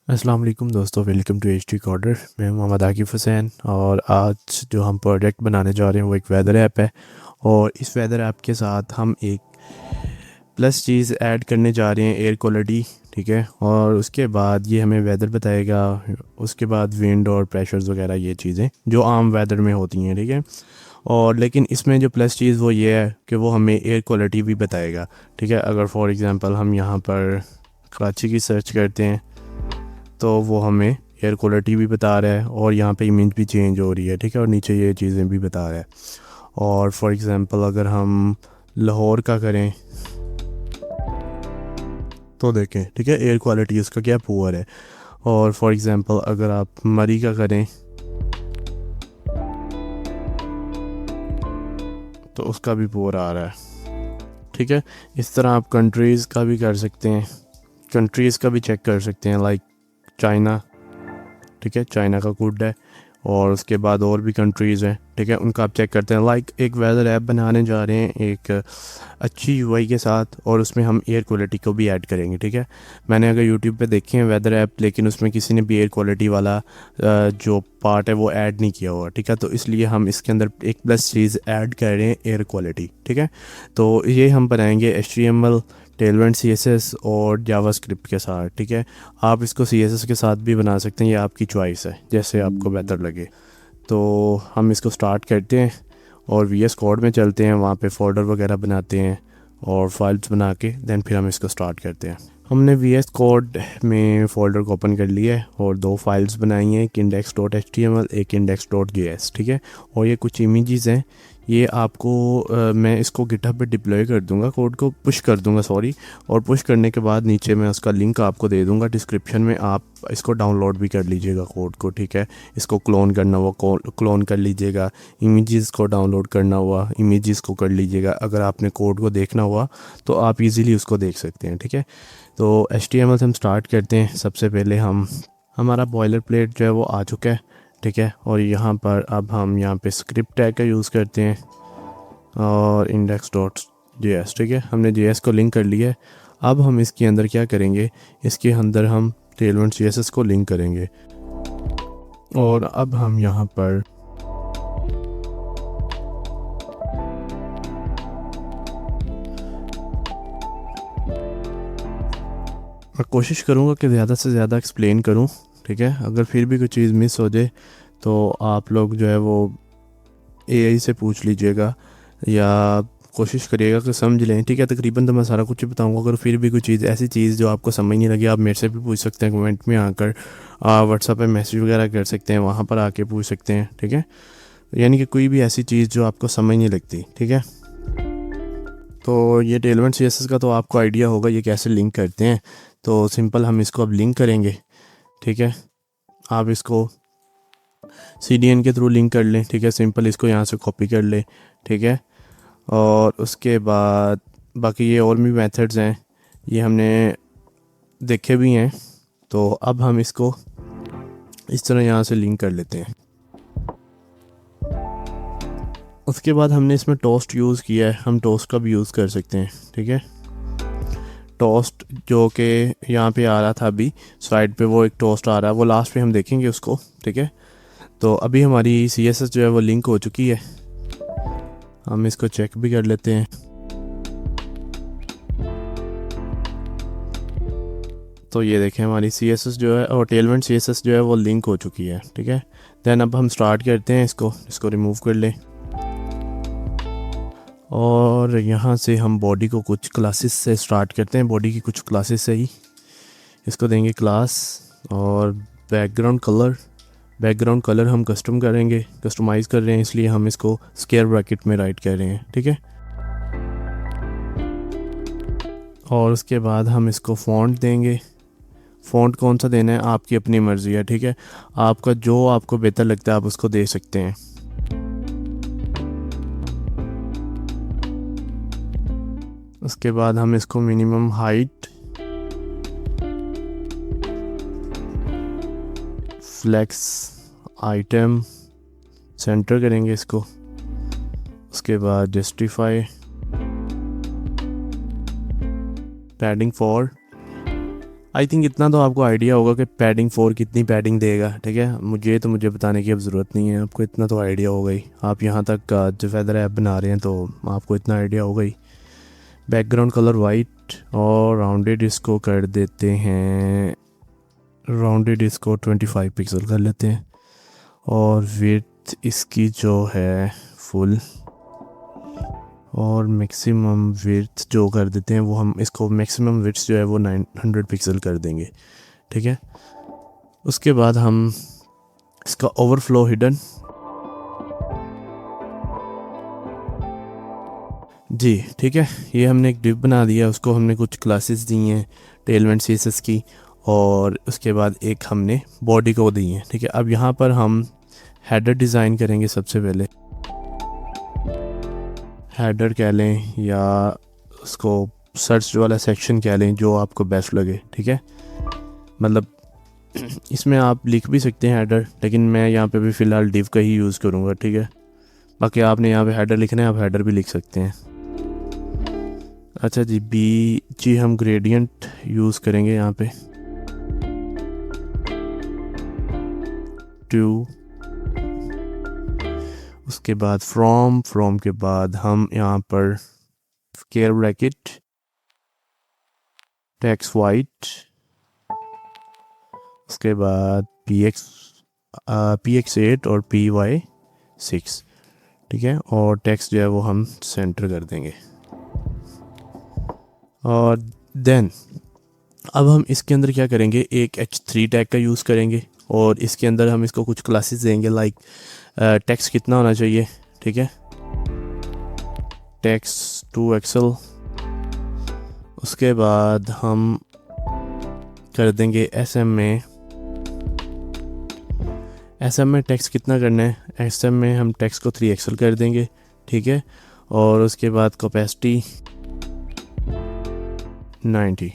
अस्सलाम वालेकुम दोस्तों, वेलकम टू एच टी कॉर्डर। मैं मोहम्मद आकिफ़ हुसैन और आज जो हम प्रोजेक्ट बनाने जा रहे हैं वो एक वेदर ऐप है। और इस वेदर ऐप के साथ हम एक प्लस चीज़ ऐड करने जा रहे हैं, एयर क्वालिटी। ठीक है, और उसके बाद ये हमें वेदर बताएगा। उसके बाद विंड और प्रेशर्स वगैरह, ये चीज़ें जो आम वेदर में होती हैं। ठीक है, और लेकिन इसमें जो प्लस चीज़ वो ये है कि वो हमें एयर क्वालिटी भी बताएगा। ठीक है, अगर फॉर एग्ज़ाम्पल हम यहाँ पर कराची की सर्च करते हैं तो वो हमें एयर क्वालिटी भी बता रहा है और यहाँ पे इमेज भी चेंज हो रही है। ठीक है, और नीचे ये चीज़ें भी बता रहा है। और फॉर एग्ज़ाम्पल अगर हम लाहौर का करें तो देखें, ठीक है, एयर क्वालिटी उसका क्या पुअर है। और फॉर एग्ज़ाम्पल अगर आप मरी का करें तो उसका भी पुअर आ रहा है। ठीक है, इस तरह आप कंट्रीज़ का भी कर सकते हैं, कंट्रीज़ का भी चेक कर सकते हैं, लाइक चाइना। ठीक है, चाइना का गुड है। और उसके बाद और भी कंट्रीज़ हैं। ठीक है, उनका आप चेक करते हैं। लाइक एक वेदर ऐप बनाने जा रहे हैं एक अच्छी यूआई के साथ, और उसमें हम एयर क्वालिटी को भी ऐड करेंगे। ठीक है, मैंने अगर यूट्यूब पे देखे हैं वेदर ऐप, लेकिन उसमें किसी ने भी एयर क्वालिटी वाला जो पार्ट है वो ऐड नहीं किया हुआ। ठीक है, तो इसलिए हम इसके अंदर एक प्लस चीज़ ऐड कर रहे हैं, एयर क्वालिटी। ठीक है, तो ये हम बनाएंगे HTML, टेलवेंट CSS और जावास्क्रिप्ट के साथ। ठीक है, आप इसको CSS के साथ भी बना सकते हैं, ये आपकी चॉइस है, जैसे आपको बेहतर लगे। तो हम इसको स्टार्ट करते हैं और VS कोड में चलते हैं, वहाँ पे फोल्डर वगैरह बनाते हैं और फाइल्स बना के देन फिर हम इसको स्टार्ट करते हैं। हमने VS कोड में फ़ोल्डर को ओपन कर लिया है और दो फाइल्स बनाई हैं, एक index.html, एक index.js। ठीक है, और ये कुछ इमेजेस हैं। ये आपको मैं इसको गिटहब पे डिप्लॉय कर दूंगा, कोड को पुश कर दूंगा, सॉरी। और पुश करने के बाद नीचे मैं उसका लिंक आपको दे दूंगा डिस्क्रिप्शन में, आप इसको डाउनलोड भी कर लीजिएगा कोड को। ठीक है, इसको क्लोन करना हुआ क्लोन कर लीजिएगा, इमेजेस को डाउनलोड करना हुआ इमेजेस को कर लीजिएगा। अगर आपने कोड को देखना हुआ तो आप इजीली उसको देख सकते हैं। ठीक है, तो HTML से हम स्टार्ट करते हैं। सबसे पहले हमारा बॉयलर प्लेट जो है वो आ चुका है। ठीक है, और यहाँ पर अब हम यहाँ पे स्क्रिप्ट टैग का यूज़ करते हैं और index.js। ठीक है, हमने JS को लिंक कर लिया है। अब हम इसके अंदर क्या करेंगे, इसके अंदर हम टेलवेंट CSS को लिंक करेंगे। और अब हम यहाँ पर मैं कोशिश करूँगा कि ज़्यादा से ज़्यादा एक्सप्लेन करूँ। ठीक है, अगर फिर भी कोई चीज़ मिस हो जाए तो आप लोग जो है वो AI से पूछ लीजिएगा या कोशिश करिएगा कि समझ लें। ठीक है, तकरीबन तो मैं सारा कुछ ही बताऊंगा। अगर फिर भी कोई चीज़, ऐसी चीज़ जो आपको समझ नहीं लगी, आप मेरे से भी पूछ सकते हैं कमेंट में आकर, व्हाट्सएप पे मैसेज वगैरह कर सकते हैं, वहाँ पर आके पूछ सकते हैं। ठीक है, यानी कि कोई भी ऐसी चीज़ जो आपको समझ नहीं लगती। ठीक है, तो ये टेलवेंट CSS का तो आपको आइडिया होगा ये कैसे लिंक करते हैं। तो सिंपल हम इसको अब लिंक करेंगे। ठीक है, आप इसको CDN के थ्रू लिंक कर लें। ठीक है, सिंपल इसको यहाँ से कॉपी कर लें। ठीक है, और उसके बाद बाकी ये और भी मेथड्स हैं, ये हमने देखे भी हैं। तो अब हम इसको इस तरह यहाँ से लिंक कर लेते हैं। उसके बाद हमने इसमें टोस्ट यूज़ किया है, हम टोस्ट का भी यूज़ कर सकते हैं। ठीक है, टोस्ट जो कि यहाँ पे आ रहा था अभी साइड पे, वो एक टोस्ट आ रहा है, वो लास्ट पे हम देखेंगे उसको। ठीक है, तो अभी हमारी CSS जो है वो लिंक हो चुकी है। हम इसको चेक भी कर लेते हैं। तो ये देखें, हमारी CSS जो है और टेलवेंट CSS जो है वो लिंक हो चुकी है। ठीक है, देन अब हम स्टार्ट करते हैं इसको रिमूव कर लें। और यहाँ से हम बॉडी को कुछ क्लासेस से स्टार्ट करते हैं, बॉडी की कुछ क्लासेस से ही इसको देंगे क्लास। और बैकग्राउंड कलर हम कस्टम करेंगे, कस्टमाइज़ कर रहे हैं, इसलिए हम इसको स्क्वायर ब्रैकेट में राइट कर रहे हैं। ठीक है, और उसके बाद हम इसको फ़ॉन्ट देंगे। फ़ॉन्ट कौन सा देना है आपकी अपनी मर्ज़ी है। ठीक है, आपका जो आपको बेहतर लगता है आप उसको दे सकते हैं। उसके बाद हम इसको minimum height, flex, item, center करेंगे इसको। उसके बाद आई थिंक इतना तो आपको आइडिया होगा कि पैडिंग 4 कितनी पैडिंग देगा, ठीक है। मुझे बताने की अब ज़रूरत नहीं है, आपको इतना तो आइडिया होगा ही। आप यहाँ तक जो वेदर ऐप बना रहे हैं तो आपको इतना आइडिया होगा ही। बैकग्राउंड कलर वाइट और राउंडेड इसको कर देते हैं, राउंडेड इसको 25 पिक्सल कर लेते हैं। और विड्थ इसकी जो है फुल, और मैक्सिमम विड्थ जो कर देते हैं वो हम इसको मैक्सिमम विड्थ जो है वो 900 पिक्सल कर देंगे, ठीक है। उसके बाद हम इसका ओवरफ्लो हिडन, जी ठीक है, ये हमने एक डिव बना दिया, उसको हमने कुछ क्लासेस दी हैं टेलमेंट सीएसएस की, और उसके बाद एक हमने बॉडी को दी है, ठीक है। अब यहाँ पर हम हेडर डिज़ाइन करेंगे। सबसे पहले हेडर कह लें या उसको सर्च वाला सेक्शन कह लें, जो आपको बेस्ट लगे, ठीक है। मतलब इसमें आप लिख भी सकते हैं हेडर, लेकिन मैं यहाँ पे भी फ़िलहाल डिव का ही यूज़ करूँगा, ठीक है। बाकी आपने यहाँ पे हेडर लिखना है, आप हेडर भी लिख सकते हैं। अच्छा जी हम ग्रेडियंट यूज़ करेंगे यहाँ पे 2। उसके बाद फ्रॉम के बाद हम यहाँ पर स्क्वायर ब्रैकेट टेक्स्ट वाइट, उसके बाद px8 और py6, ठीक है। और टेक्स्ट जो है वो हम सेंटर कर देंगे। और देन अब हम इसके अंदर क्या करेंगे, एक h3 टैग का यूज़ करेंगे, और इसके अंदर हम इसको कुछ क्लासेस देंगे, लाइक टेक्स्ट कितना होना चाहिए, ठीक है, टेक्स्ट 2 एक्सेल। उसके बाद हम कर देंगे एसएम में टेक्स्ट कितना करना है, एसएम में हम टेक्स्ट को 3 एक्सेल कर देंगे, ठीक है। और उसके बाद कैपेसिटी 90,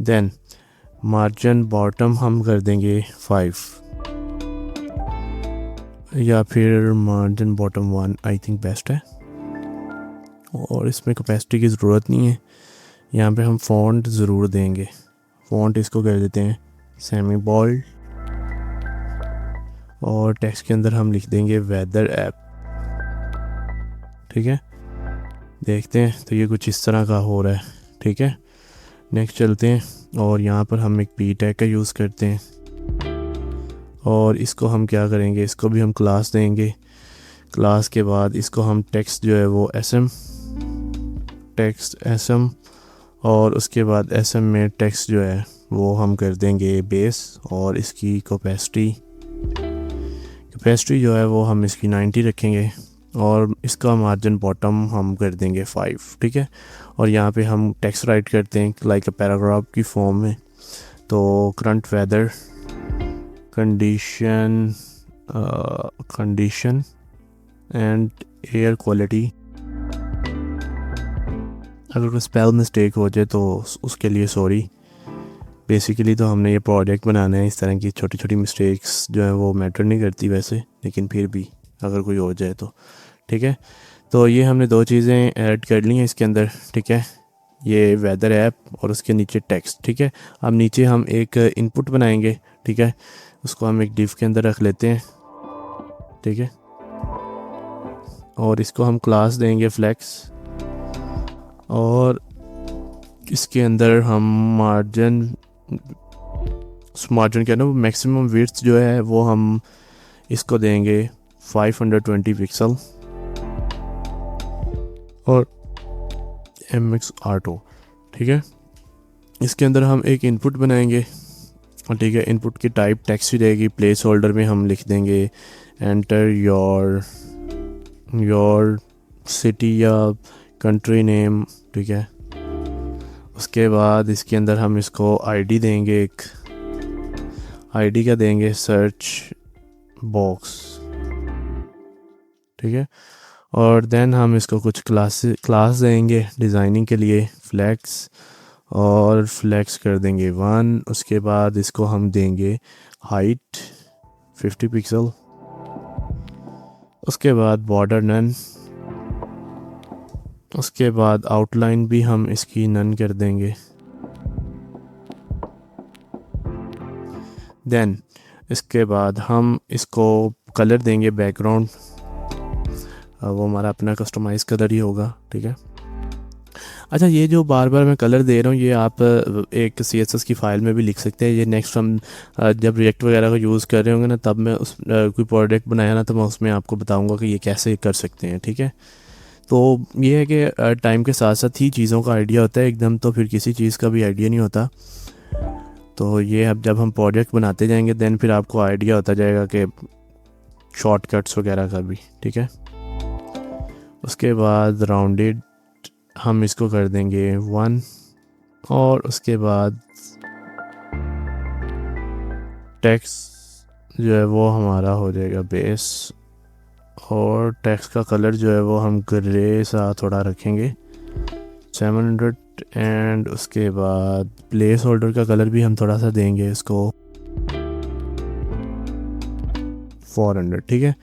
देन मार्जिन बॉटम हम कर देंगे 5, या फिर margin bottom 1 I think best है। और इसमें कैपेसिटी की ज़रूरत नहीं है। यहाँ पे हम फ़ॉन्ट ज़रूर देंगे, फ़ॉन्ट इसको कर देते हैं सेमी बोल्ड, और टेक्स्ट के अंदर हम लिख देंगे वेदर ऐप, ठीक है। देखते हैं, तो ये कुछ इस तरह का हो रहा है, ठीक है। नेक्स्ट चलते हैं, और यहाँ पर हम एक पी टैग का यूज़ करते हैं, और इसको हम क्या करेंगे, इसको भी हम क्लास देंगे। क्लास के बाद इसको हम टेक्स्ट जो है वो टेक्स्ट एसएम, और उसके बाद एसएम में टेक्स्ट जो है वो हम कर देंगे बेस, और इसकी कैपेसिटी जो है वो हम इसकी 90 रखेंगे, और इसका मार्जिन बॉटम हम कर देंगे 5, ठीक है। और यहाँ पे हम टेक्स्ट राइट करते हैं लाइक अ पैराग्राफ की फॉर्म में। तो current weather condition and air quality, अगर कोई स्पेल मिस्टेक हो जाए तो उसके लिए सॉरी। बेसिकली तो हमने ये प्रोजेक्ट बनाना है, इस तरह की छोटी छोटी मिस्टेक्स जो है वो मैटर नहीं करती वैसे, लेकिन फिर भी अगर कोई हो जाए तो, ठीक है। तो ये हमने 2 चीज़ें ऐड कर ली हैं इसके अंदर, ठीक है, ये वेदर ऐप और उसके नीचे टेक्स्ट, ठीक है। अब नीचे हम एक इनपुट बनाएंगे, ठीक है, उसको हम एक डिव के अंदर रख लेते हैं, ठीक है। और इसको हम क्लास देंगे फ्लेक्स, और इसके अंदर हम मार्जिन क्या ना, मैक्सिमम विड्थ जो है वो हम इसको देंगे 520 पिक्सल, और MX आर्टो, ठीक है। इसके अंदर हम एक इनपुट बनाएंगे, ठीक है। इनपुट की टाइप टेक्स्ट ही रहेगी, प्लेस होल्डर में हम लिख देंगे एंटर योर सिटी या कंट्री नेम, ठीक है। उसके बाद इसके अंदर हम इसको आईडी देंगे, एक आईडी का देंगे सर्च बॉक्स, ठीक है। और देन हम इसको कुछ क्लास देंगे डिज़ाइनिंग के लिए, फ्लेक्स, और फ्लेक्स कर देंगे 1। उसके बाद इसको हम देंगे हाइट 50 पिक्सल। उसके बाद बॉर्डर नन, उसके बाद आउटलाइन भी हम इसकी नन कर देंगे, देन इसके बाद हम इसको कलर देंगे बैकग्राउंड, वो हमारा अपना कस्टमाइज़ कलर ही होगा, ठीक है। अच्छा, ये जो बार बार मैं कलर दे रहा हूँ ये आप एक CSS की फ़ाइल में भी लिख सकते हैं। ये नेक्स्ट हम जब रिएक्ट वगैरह का यूज़ कर रहे होंगे ना, तब मैं उस कोई प्रोडक्ट बनाया ना, तो मैं उसमें आपको बताऊँगा कि ये कैसे कर सकते हैं, ठीक है। तो ये है कि टाइम के साथ साथ ही चीज़ों का आइडिया होता है, एकदम तो फिर किसी चीज़ का भी आइडिया नहीं होता। तो ये अब जब हम प्रोजेक्ट बनाते जाएंगे देन फिर आपको आइडिया होता जाएगा कि शॉर्टकट्स वगैरह का भी, ठीक है। उसके बाद राउंडेड हम इसको कर देंगे 1, और उसके बाद टेक्स्ट जो है वो हमारा हो जाएगा बेस, और टेक्स्ट का कलर जो है वो हम ग्रे सा थोड़ा रखेंगे 700, एंड उसके बाद प्लेस होल्डर का कलर भी हम थोड़ा सा देंगे इसको 400, ठीक है।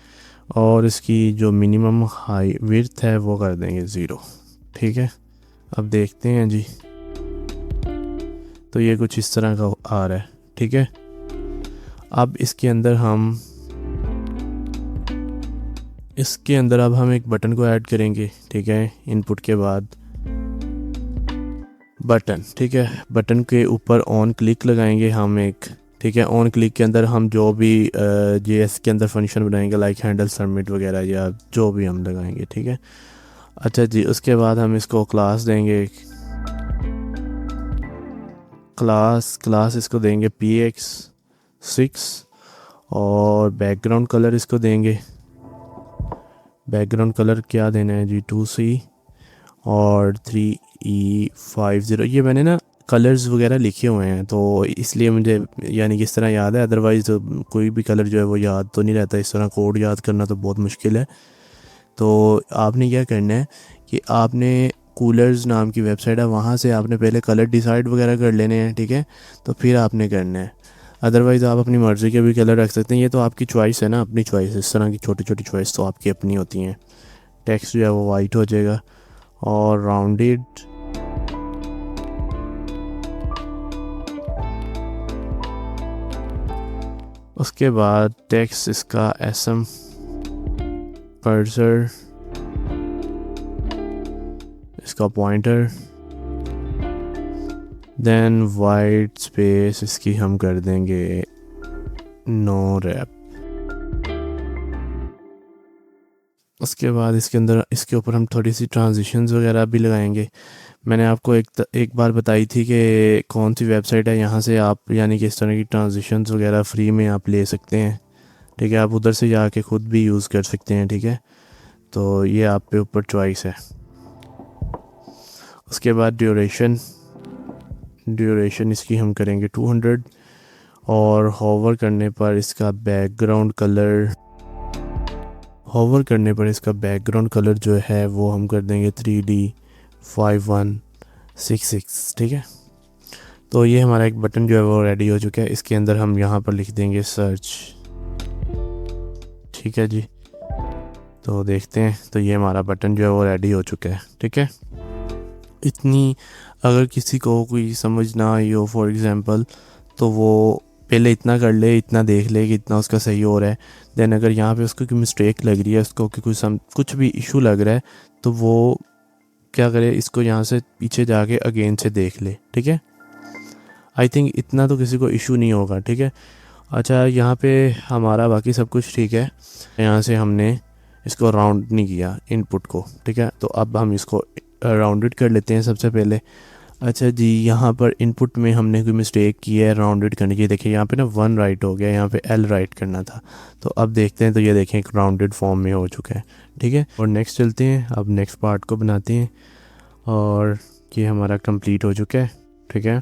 और इसकी जो मिनिमम हाई विड्थ है वो कर देंगे 0, ठीक है। अब देखते हैं जी, तो ये कुछ इस तरह का आ रहा है, ठीक है। अब इसके अंदर अब हम एक बटन को ऐड करेंगे, ठीक है। इनपुट के बाद बटन, ठीक है। बटन के ऊपर ऑन क्लिक लगाएंगे हम एक, ठीक है। ऑन क्लिक के अंदर हम जो भी JS के अंदर फंक्शन बनाएंगे लाइक हैंडल सबमिट वगैरह या जो भी हम लगाएंगे, ठीक है। अच्छा जी, उसके बाद हम इसको क्लास देंगे, क्लास इसको देंगे px6, और बैकग्राउंड कलर इसको देंगे, बैकग्राउंड कलर क्या देना है जी 2C और 3E50। ये मैंने ना कलर्स वगैरह लिखे हुए हैं तो इसलिए मुझे यानी कि इस तरह याद है, अदरवाइज़ तो कोई भी कलर जो है वो याद तो नहीं रहता। इस तरह कोड याद करना तो बहुत मुश्किल है। तो आपने क्या करना है कि आपने कूलर्स नाम की वेबसाइट है, वहाँ से आपने पहले कलर डिसाइड वगैरह कर लेने हैं, ठीक है। तो फिर आपने करना है, अदरवाइज़ आप अपनी मर्ज़ी के भी कलर रख सकते हैं। ये तो आपकी चॉइस है ना, अपनी चॉइस। इस तरह की छोटी छोटी चॉइस तो आपकी अपनी होती हैं। टेक्स्ट जो है वो वाइट हो जाएगा, और राउंडेड उसके बाद टेक्स्ट इसका SM कर्सर, इसका पॉइंटर, देन वाइट स्पेस इसकी हम कर देंगे नो रैप। उसके बाद इसके अंदर इसके ऊपर हम थोड़ी सी ट्रांजिशंस वगैरह भी लगाएंगे। मैंने आपको एक बार बताई थी कि कौन सी वेबसाइट है, यहाँ से आप यानी कि इस तरह की ट्रांजिशंस वगैरह फ्री में आप ले सकते हैं, ठीक है। आप उधर से जाके ख़ुद भी यूज़ कर सकते हैं, ठीक है। तो ये आप पे ऊपर चॉइस है। उसके बाद ड्यूरेशन इसकी हम करेंगे 200, और होवर करने पर इसका बैकग्राउंड कलर जो है वो हम कर देंगे 3D5166, ठीक है। तो ये हमारा एक बटन जो है वो रेडी हो चुका है। इसके अंदर हम यहाँ पर लिख देंगे सर्च, ठीक है जी। तो देखते हैं, तो ये हमारा बटन जो है वो रेडी हो चुका है, ठीक है। इतनी अगर किसी को कोई समझ ना आई हो फॉर एग्ज़ाम्पल, तो वो पहले इतना कर ले, इतना देख ले कि इतना उसका सही हो रहा है। देन अगर यहाँ पे उसको कोई मिस्टेक लग रही है, उसको कि कुछ भी इशू लग रहा है, तो वो क्या करे, इसको यहाँ से पीछे जाके अगेन से देख ले, ठीक है। आई थिंक इतना तो किसी को इशू नहीं होगा, ठीक है। अच्छा, यहाँ पे हमारा बाकी सब कुछ ठीक है। यहाँ से हमने इसको राउंड नहीं किया इनपुट को, ठीक है। तो अब हम इसको राउंडेड कर लेते हैं सबसे पहले। अच्छा जी, यहाँ पर इनपुट में हमने कोई मिस्टेक की है राउंडेड करने की। देखिए यहाँ पे ना 1 राइट हो गया, यहाँ पे L राइट करना था। तो अब देखते हैं, तो ये देखें एक राउंडेड फॉर्म में हो चुका है, ठीक है। और नेक्स्ट चलते हैं, अब नेक्स्ट पार्ट को बनाते हैं, और ये हमारा कंप्लीट हो चुका है, ठीक है।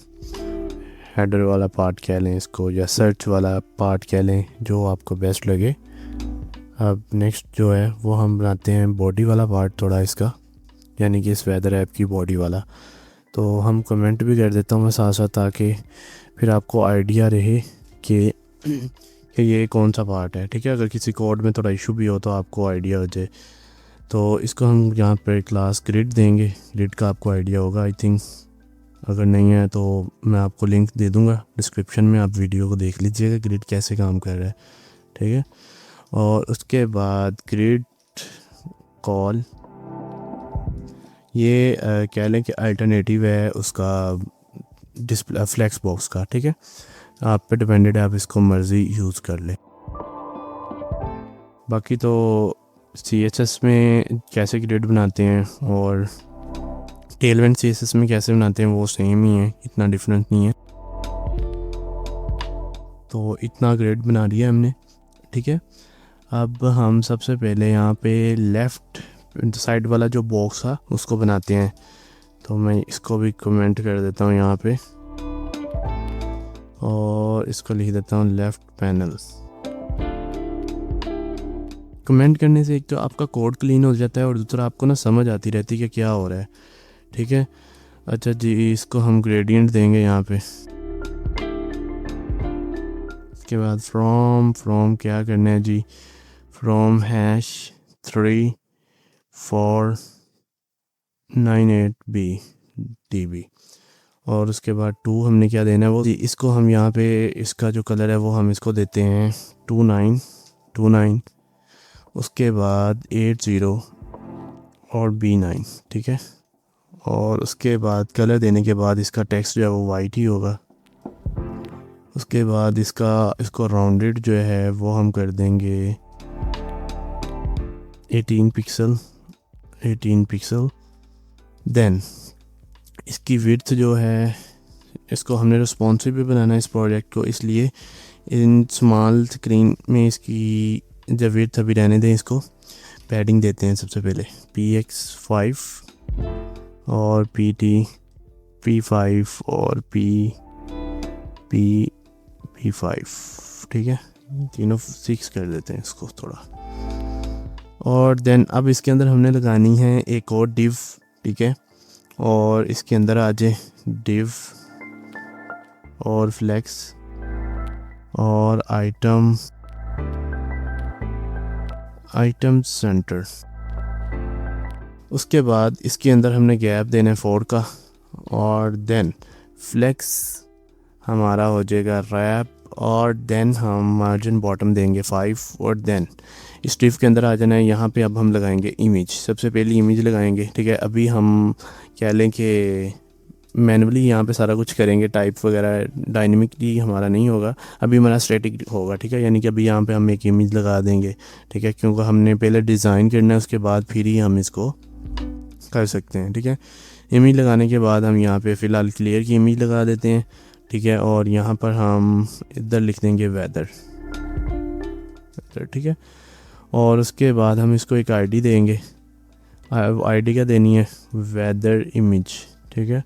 हेडर वाला पार्ट कह लें इसको, या सर्च वाला पार्ट कह लें, जो आपको बेस्ट लगे। अब नेक्स्ट जो है वो हम बनाते हैं बॉडी वाला पार्ट थोड़ा इसका, यानी कि इस वेदर ऐप की बॉडी वाला। तो हम कमेंट भी कर देता हूँ मैं साथ साथ, ताकि फिर आपको आइडिया रहे कि ये कौन सा पार्ट है, ठीक है। अगर किसी कोड में थोड़ा इशू भी हो तो आपको आइडिया हो जाए। तो इसको हम यहाँ पर क्लास ग्रिड देंगे। ग्रिड का आपको आइडिया होगा आई थिंक, अगर नहीं है तो मैं आपको लिंक दे दूँगा डिस्क्रिप्शन में, आप वीडियो को देख लीजिएगा ग्रिड कैसे काम कर रहा है, ठीक है। और उसके बाद ग्रिड कॉल, ये कह लें कि अल्टरनेटिव है उसका डिस्प्ले फ्लेक्स बॉक्स का, ठीक है। आप पे डिपेंडेड है, आप इसको मर्ज़ी यूज़ कर लें। बाकी तो CSS में कैसे ग्रिड बनाते हैं और टेलविंड CSS में कैसे बनाते हैं वो सेम ही है, इतना डिफरेंस नहीं है। तो इतना ग्रिड बना लिया हमने, ठीक है। अब हम सबसे पहले यहाँ पे लेफ़्ट साइड वाला जो बॉक्स था उसको बनाते हैं। तो मैं इसको भी कमेंट कर देता हूँ यहाँ पे और इसको लिख देता हूँ लेफ़्ट पैनल्स। कमेंट करने से एक तो आपका कोड क्लीन हो जाता है और दूसरा आपको ना समझ आती रहती है कि क्या हो रहा है, ठीक है। अच्छा जी, इसको हम ग्रेडियंट देंगे यहाँ पे। इसके बाद फ्रॉम क्या करना है जी, फ्रॉम #3498B और उसके बाद 2 हमने क्या देना है वो, इसको हम यहाँ पे इसका जो कलर है वो हम इसको देते हैं 2929। उसके बाद 80 और B9, ठीक है। और उसके बाद कलर देने के बाद इसका टेक्स्ट जो है वो वाइट ही होगा। उसके बाद इसको राउंडेड जो है वो हम कर देंगे 18 पिक्सल। देन इसकी विड्थ जो है, इसको हमने रिस्पॉन्सिव भी बनाना है इस प्रोजेक्ट को, इसलिए इन स्मॉल स्क्रीन में इसकी जब विड्थ अभी रहने दें, इसको पैडिंग देते हैं सबसे पहले PX5 और P5 और P5, ठीक है। तीनों 6 कर देते हैं इसको थोड़ा। और देन अब इसके अंदर हमने लगानी है एक और डिव, ठीक है। और इसके अंदर आ जाए डिव और फ्लेक्स और आइटम सेंटर। उसके बाद इसके अंदर हमने गैप देना है 4 का और देन फ्लेक्स हमारा हो जाएगा रैप और देन हम मार्जिन बॉटम देंगे 5 और देन इस डिव के अंदर आ जाना है। यहाँ पे अब हम लगाएंगे इमेज, सबसे पहली इमेज लगाएंगे, ठीक है। अभी हम कह लें कि मैनुअली यहाँ पे सारा कुछ करेंगे, टाइप वगैरह डायनेमिकली हमारा नहीं होगा, अभी हमारा स्टैटिक होगा, ठीक है। यानी कि अभी यहाँ पे हम एक इमेज लगा देंगे, ठीक है, क्योंकि हमने पहले डिज़ाइन करना है, उसके बाद फिर ही हम इसको कर सकते हैं, ठीक है। इमेज लगाने के बाद हम यहाँ पे फ़िलहाल क्लियर की इमेज लगा देते हैं, ठीक है। और यहाँ पर हम इधर लिख देंगे वेदर, ठीक है। और उसके बाद हम इसको एक आईडी देंगे, आईडी क्या देनी है, वेदर इमेज, ठीक है।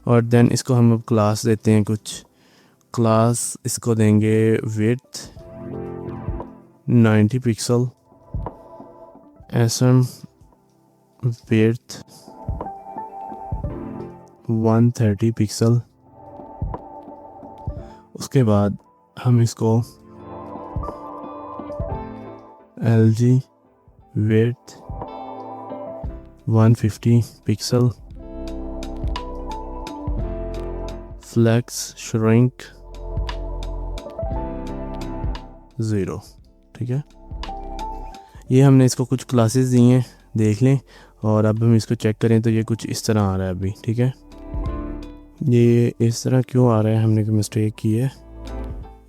और देन इसको हम अब क्लास देते हैं कुछ, क्लास इसको देंगे width 90 pixel, SM width 130 pixel. उसके बाद हम इसको LG width 150 pixel, flex shrink 0, ठीक है। ये हमने इसको कुछ क्लासेस दी हैं, देख लें। और अब हम इसको चेक करें तो ये कुछ इस तरह आ रहा है अभी, ठीक है। ये इस तरह क्यों आ रहा है, हमने कोई मिस्टेक की है,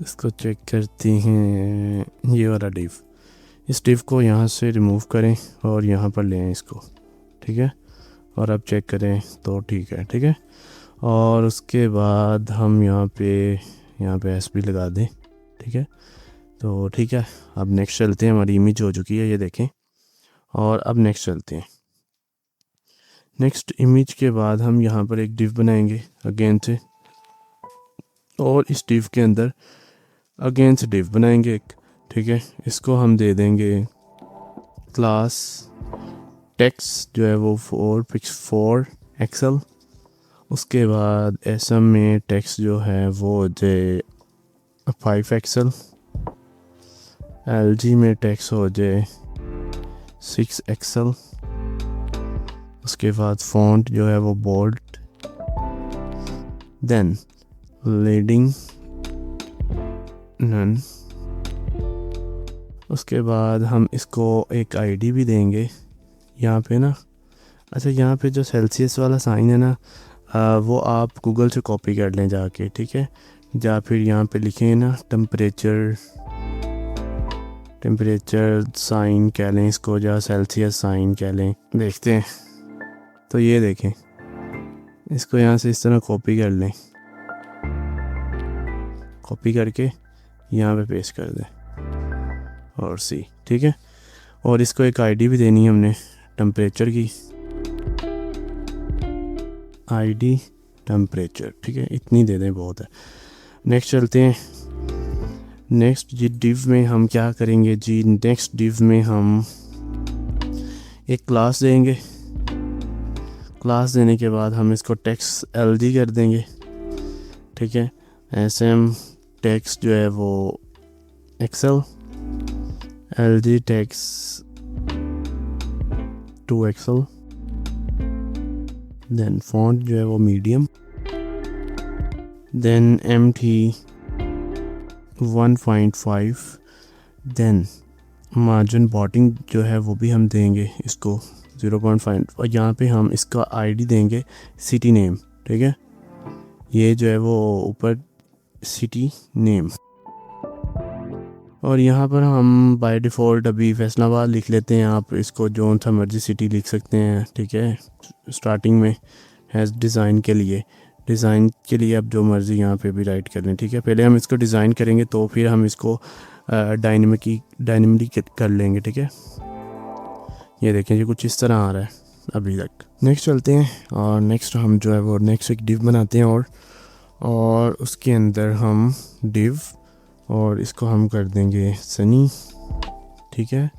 इसको चेक करते हैं। ये वाला डिव, इस डिव को यहाँ से रिमूव करें और यहाँ पर ले आएं इसको, ठीक है। और अब चेक करें तो ठीक है, ठीक है। और उसके बाद हम यहाँ पे SP लगा दें, ठीक है। तो ठीक है, अब नेक्स्ट चलते हैं। हमारी इमेज हो चुकी है, ये देखें। और अब नेक्स्ट चलते हैं। नेक्स्ट इमेज के बाद हम यहाँ पर एक डिव बनाएंगे अगेन से, और इस डिव के अंदर अगेन से डिव बनाएंगे एक, ठीक है। इसको हम दे देंगे क्लास टेक्स्ट जो है वो 4 एक्सल। उसके बाद SM में टेक्स्ट जो है वो हो जाए 5 एक्सल, LG में टेक्स्ट हो जाए 6 एक्सल। उसके बाद फॉन्ट जो है वो बोल्ड देन लीडिंग नन। उसके बाद हम इसको एक आईडी भी देंगे यहाँ पे ना। अच्छा, यहाँ पे जो सेल्सियस वाला साइन है ना, वो आप गूगल से कॉपी कर लें जाके, ठीक है। या फिर यहाँ पे लिखें ना टेम्परेचर साइन कह लें इसको, या सेल्सियस साइन कह लें, देखते हैं। तो ये देखें, इसको यहाँ से इस तरह कॉपी कर लें, कॉपी करके यहाँ पे पेस्ट कर दें और सी, ठीक है। और इसको एक आईडी भी देनी है हमने टेम्परेचर की, आईडी टेम्परेचर, ठीक है। इतनी दे दें, बहुत है। नेक्स्ट चलते हैं। नेक्स्ट जी डिव में हम क्या करेंगे जी, नेक्स्ट डिव में हम एक क्लास देंगे। क्लास देने के बाद हम इसको टेक्स्ट LG कर देंगे, ठीक है। SM टेक्स्ट जो है वो Excel, LG text to Excel, then font जो है वो medium, then MT 1.5, then margin bottom जो है वो भी हम देंगे इसको 0.5, और यहाँ पे हम इसका आईडी देंगे सिटी नेम, ठीक है। ये जो है वो ऊपर सिटी नेम, और यहाँ पर हम बाय डिफ़ॉल्ट अभी फैसलाबाद लिख लेते हैं। आप इसको जो सा मर्जी सिटी लिख सकते हैं, ठीक है। स्टार्टिंग में हैज़ डिज़ाइन के लिए आप जो मर्ज़ी यहाँ पे भी राइट कर लें, ठीक है। पहले हम इसको डिज़ाइन करेंगे तो फिर हम इसको डायनेमिक कर लेंगे, ठीक है। ये देखें जी, कुछ इस तरह आ रहा है अभी तक। नेक्स्ट चलते हैं, और नेक्स्ट हम जो है वो नेक्स्ट एक डिव बनाते हैं, और उसके अंदर हम डिव, और इसको हम कर देंगे सनी, ठीक है।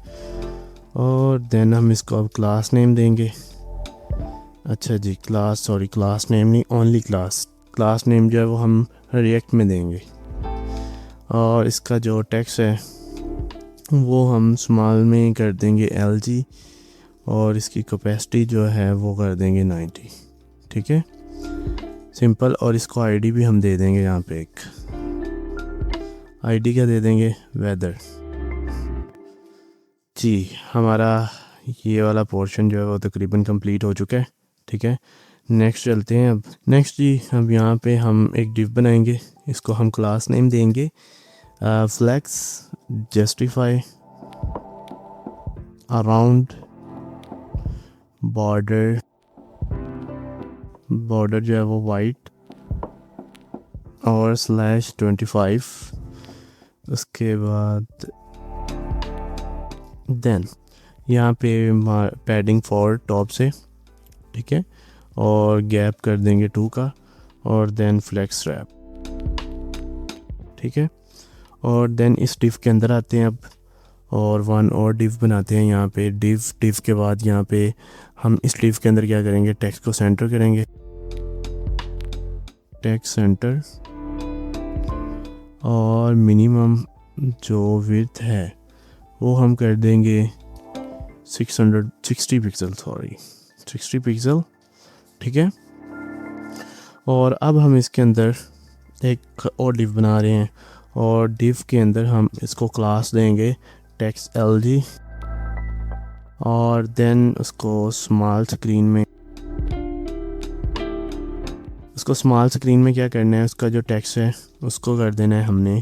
और देन हम इसको अब क्लास नेम देंगे। अच्छा जी, क्लास नेम नहीं, ओनली क्लास नेम जो है वो हम रिएक्ट में देंगे। और इसका जो टेक्स्ट है वो हम स्मॉल में कर देंगे LG, और इसकी कैपेसिटी जो है वो कर देंगे 90, ठीक है, सिंपल। और इसको आईडी भी हम दे देंगे यहाँ पे एक आईडी, क्या दे देंगे, वेदर जी। हमारा ये वाला पोर्शन जो है वो तकरीबन कंप्लीट हो चुका है, ठीक है। नेक्स्ट चलते हैं। अब नेक्स्ट जी, अब यहाँ पे हम एक डिव बनाएंगे, इसको हम क्लास नेम देंगे फ्लेक्स जस्टिफाई अराउंड बॉर्डर जो है वो वाइट, और /25। उसके बाद देन यहाँ पे पैडिंग 4 टॉप से, ठीक है, और गैप कर देंगे 2 का, और देन फ्लेक्स रैप, ठीक है। और देन इस डिव के अंदर आते हैं अब, और वन और डिव बनाते हैं यहाँ पे। डिव के बाद यहाँ पे हम इस डिव के अंदर क्या करेंगे, टेक्स्ट को सेंटर करेंगे, टेक्स्ट सेंटर, और मिनिमम जो विड्थ है वो हम कर देंगे 60 पिक्सल, 60 पिक्सल, ठीक है। और अब हम इसके अंदर एक और डिव बना रहे हैं, और डिव के अंदर हम इसको क्लास देंगे टेक्स्ट LG, और देन उसको स्मॉल स्क्रीन में क्या करना है, उसका जो टेक्स्ट है उसको कर देना है हमने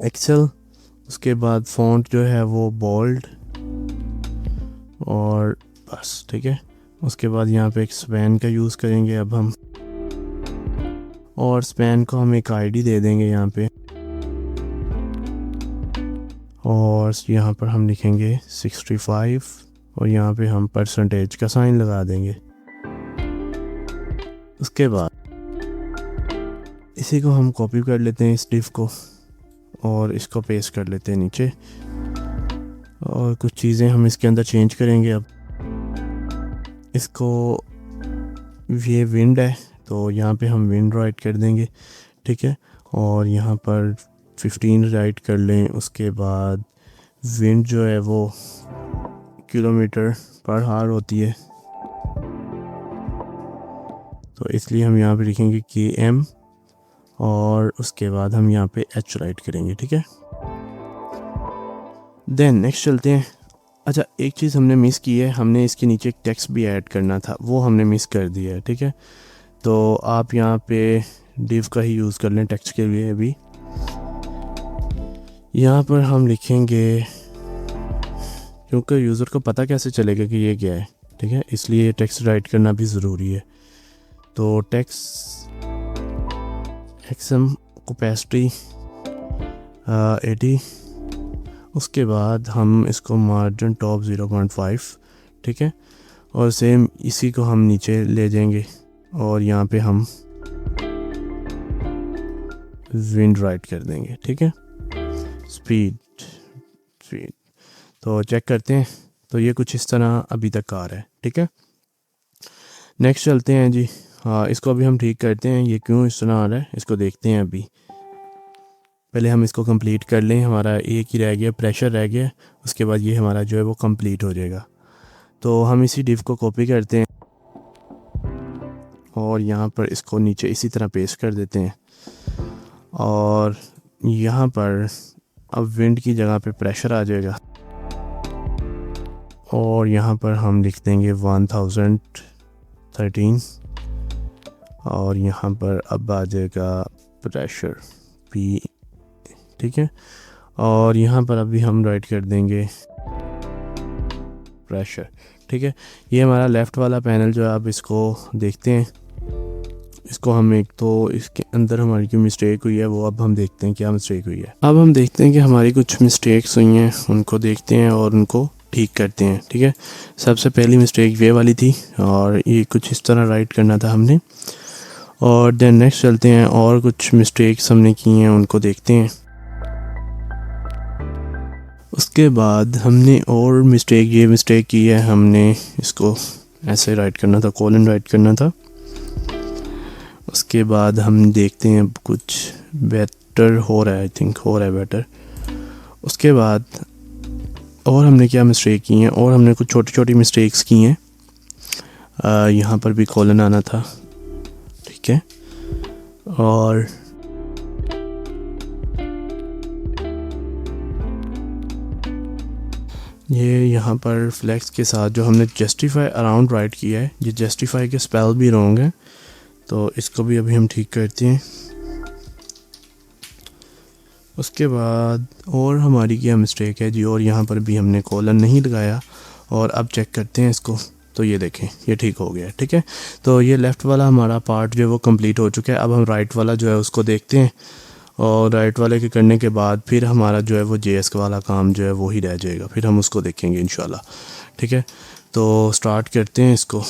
एक्सेल। उसके बाद फ़ॉन्ट जो है वो बोल्ड, और बस, ठीक है। उसके बाद यहाँ पे एक स्पैन का यूज़ करेंगे अब हम, और स्पैन को हम एक आईडी दे देंगे यहाँ पे, और यहाँ पर हम लिखेंगे 65, और यहाँ पे हम % का साइन लगा देंगे। उसके बाद इसी को हम कॉपी कर लेते हैं इस डिव को, और इसको पेस्ट कर लेते हैं नीचे, और कुछ चीज़ें हम इसके अंदर चेंज करेंगे। अब इसको, ये विंड है तो यहाँ पे हम विंड राइट कर देंगे, ठीक है। और यहाँ पर 15 राइट कर लें। उसके बाद विंड जो है वो km/h होती है, तो इसलिए हम यहाँ पे लिखेंगे KM और उसके बाद हम यहाँ पे H राइट करेंगे, ठीक है। देन नेक्स्ट चलते हैं। अच्छा, एक चीज़ हमने मिस की है, हमने इसके नीचे एक टेक्स्ट भी ऐड करना था, वो हमने मिस कर दिया है, ठीक है। तो आप यहाँ पे div का ही यूज़ कर लें टेक्स्ट के लिए। अभी यहाँ पर हम लिखेंगे, क्योंकि यूज़र को पता कैसे चलेगा कि ये क्या है, ठीक है, इसलिए टेक्स्ट राइट करना भी ज़रूरी है। तो टेक्स्ट XM कैपेसिटी 80, उसके बाद हम इसको मार्जिन टॉप 0.5, ठीक है, और सेम इसी को हम नीचे ले जाएंगे और यहाँ पे हम विंड राइट कर देंगे, ठीक है। स्पीड तो चेक करते हैं, तो ये कुछ इस तरह अभी तक आ रहा है, ठीक है। नेक्स्ट चलते हैं जी। हाँ, इसको अभी हम ठीक करते हैं, ये क्यों इस तरह आ रहा है इसको देखते हैं। अभी पहले हम इसको कंप्लीट कर लें, हमारा एक ही रह गया, प्रेशर रह गया, उसके बाद ये हमारा जो है वो कंप्लीट हो जाएगा। तो हम इसी div को कॉपी करते हैं और यहाँ पर इसको नीचे इसी तरह पेस्ट कर देते हैं और यहाँ पर अब विंड की जगह पे प्रेशर आ जाएगा और यहाँ पर हम लिख देंगे 1013 और यहाँ पर अब आ जाएगा प्रेशर P, ठीक है। और यहाँ पर अभी हम राइट कर देंगे प्रेशर, ठीक है। ये हमारा लेफ़्ट वाला पैनल जो है, अब इसको देखते हैं। इसको हम एक तो इसके अंदर हमारी जो मिस्टेक हुई है वो अब हम देखते हैं क्या मिस्टेक हुई है। अब हम देखते हैं कि हमारी कुछ मिस्टेक्स हुई हैं, उनको देखते हैं और उनको ठीक करते हैं, ठीक है। सबसे पहली मिस्टेक ये वाली थी और ये कुछ इस तरह राइट करना था हमने। और देन नेक्स्ट चलते हैं और कुछ मिस्टेक्स हमने की हैं उनको देखते हैं। उसके बाद हमने और ये मिस्टेक की है, हमने इसको ऐसे राइट करना था, कोलन राइट करना था। उसके बाद हम देखते हैं कुछ बेटर हो रहा है, आई थिंक हो रहा है बेटर। उसके बाद और हमने क्या मिस्टेक की हैं, और हमने कुछ छोटी छोटी मिस्टेक्स की हैं। यहाँ पर भी कोलन आना था, ठीक है। और ये यहाँ पर फ्लेक्स के साथ जो हमने जस्टिफाई अराउंड राइट किया है, ये जस्टिफाई के स्पेल भी रॉन्ग है, तो इसको भी अभी हम ठीक करते हैं। उसके बाद और हमारी क्या मिस्टेक है जी, और यहाँ पर भी हमने कोलन नहीं लगाया। और अब चेक करते हैं इसको, तो ये देखें ये ठीक हो गया, ठीक है। तो ये लेफ़्ट वाला हमारा पार्ट जो है वो कंप्लीट हो चुका है। अब हम राइट वाला जो है उसको देखते हैं और राइट वाले के करने के बाद फिर हमारा जो है वो JS वाला काम जो है वो ही रह जाएगा, फिर हम उसको देखेंगे इंशाल्लाह, ठीक है। तो स्टार्ट करते हैं इसको।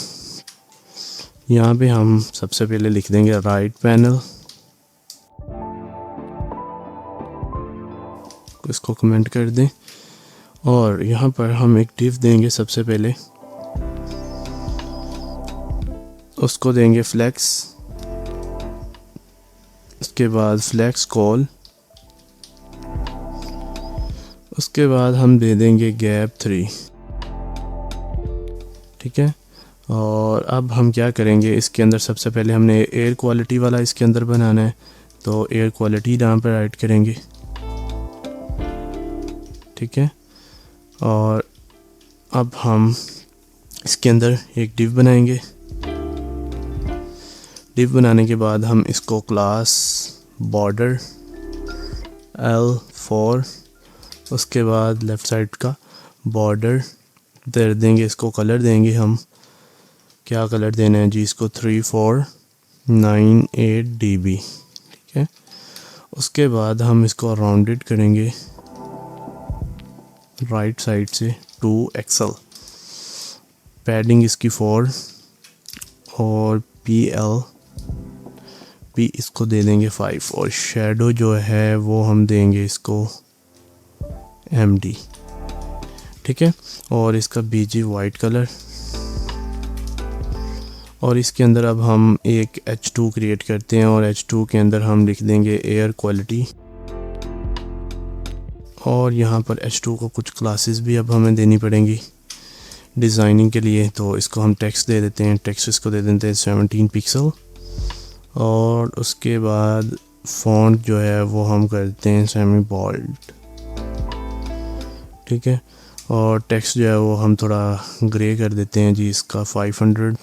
यहाँ पे हम सबसे पहले लिख देंगे राइट पैनल, इसको कमेंट कर दें और यहाँ पर हम एक div देंगे सबसे पहले, उसको देंगे फ्लेक्स, उसके बाद फ्लेक्स कॉल, उसके बाद हम दे देंगे गैप 3, ठीक है। और अब हम क्या करेंगे, इसके अंदर सबसे पहले हमने एयर क्वालिटी वाला इसके अंदर बनाना है, तो एयर क्वालिटी यहाँ पर राइट करेंगे, ठीक है। और अब हम इसके अंदर एक div बनाएंगे। div बनाने के बाद हम इसको क्लास बॉर्डर L4, उसके बाद लेफ़्ट साइड का बॉर्डर दे देंगे, इसको कलर देंगे हम, क्या कलर देना है जी, इसको 3498 dB, ठीक है। उसके बाद हम इसको राउंडेड करेंगे राइट साइड से 2 XL, पैडिंग इसकी 4 और P इसको दे देंगे 5 और शेडो जो है वो हम देंगे इसको MD, ठीक है। और इसका BG वाइट कलर, और इसके अंदर अब हम एक H2 क्रिएट करते हैं और H2 के अंदर हम लिख देंगे एयर क्वालिटी। और यहाँ पर H2 को कुछ क्लासेस भी अब हमें देनी पड़ेंगी, डिज़ाइनिंग के लिए। तो इसको हम टेक्स्ट दे देते हैं, टेक्स्ट इसको दे देते हैं 17 पिक्सल। और उसके बाद फ़ॉन्ट जो है वो हम करते हैं सेमी बोल्ड, ठीक है। और टेक्स्ट जो है वो हम थोड़ा ग्रे कर देते हैं जी, इसका 500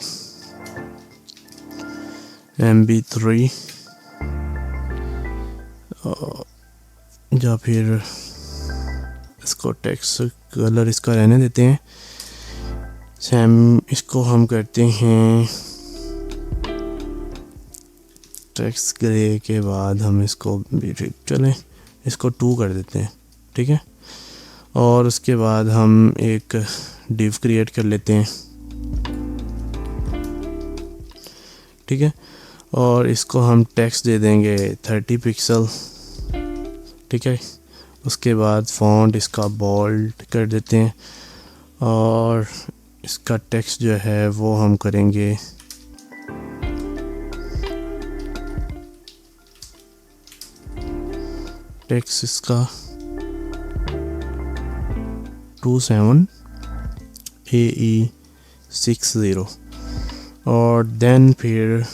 MB3 या फिर इसको टेक्स्ट कलर इसका रहने देते हैं इसको हम करते हैं टेक्स्ट ग्रे के बाद हम इसको भी ठीक चलें, इसको 2 कर देते हैं, ठीक है। और उसके बाद हम एक डिव क्रिएट कर लेते हैं, ठीक है। और इसको हम टेक्स्ट दे देंगे 30 पिक्सल, ठीक है। उसके बाद फ़ॉन्ट इसका बोल्ड कर देते हैं और इसका टेक्स्ट जो है वो हम करेंगे टेक्स्ट इसका 27AE60। और देन फिर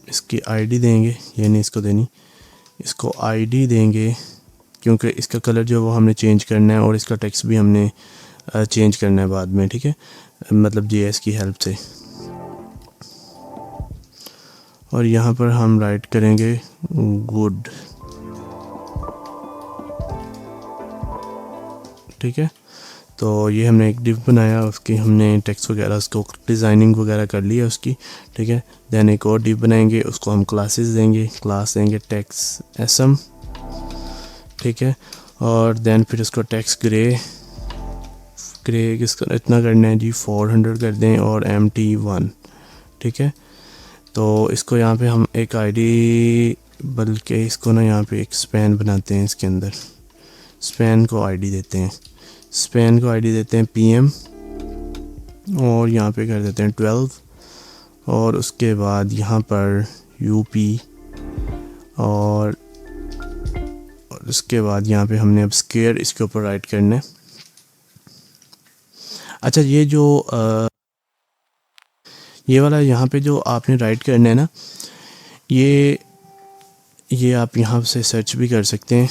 इसकी आईडी देंगे, ये नहीं इसको देनी, इसको आईडी देंगे क्योंकि इसका कलर जो वो हमने चेंज करना है और इसका टेक्स्ट भी हमने चेंज करना है बाद में, ठीक है, मतलब JS की हेल्प से। और यहाँ पर हम राइट करेंगे गुड, ठीक है। तो ये हमने एक डिव बनाया, उसकी हमने टेक्स्ट वगैरह उसको डिज़ाइनिंग वगैरह कर ली है उसकी, ठीक है। देन एक और डिव बनाएंगे, उसको हम क्लासेस देंगे, क्लास देंगे टेक्स्ट SM, ठीक है। और देन फिर उसको टेक्स्ट ग्रे किसका इतना करना है जी, 400 कर दें और MT1, ठीक है। तो इसको यहाँ पे हम एक आईडी, बल्कि इसको ना यहाँ पे एक स्पैन बनाते हैं, इसके अंदर स्पैन को आईडी देते हैं, स्पैन को आईडी देते हैं PM और यहाँ पे कर देते हैं 12। और उसके बाद यहाँ पर UP और उसके बाद यहाँ पे हमने अब स्क्वायर इसके ऊपर राइट करना है। अच्छा, ये जो ये वाला यहाँ पे जो आपने राइट करना है ना, ये आप यहाँ से सर्च भी कर सकते हैं,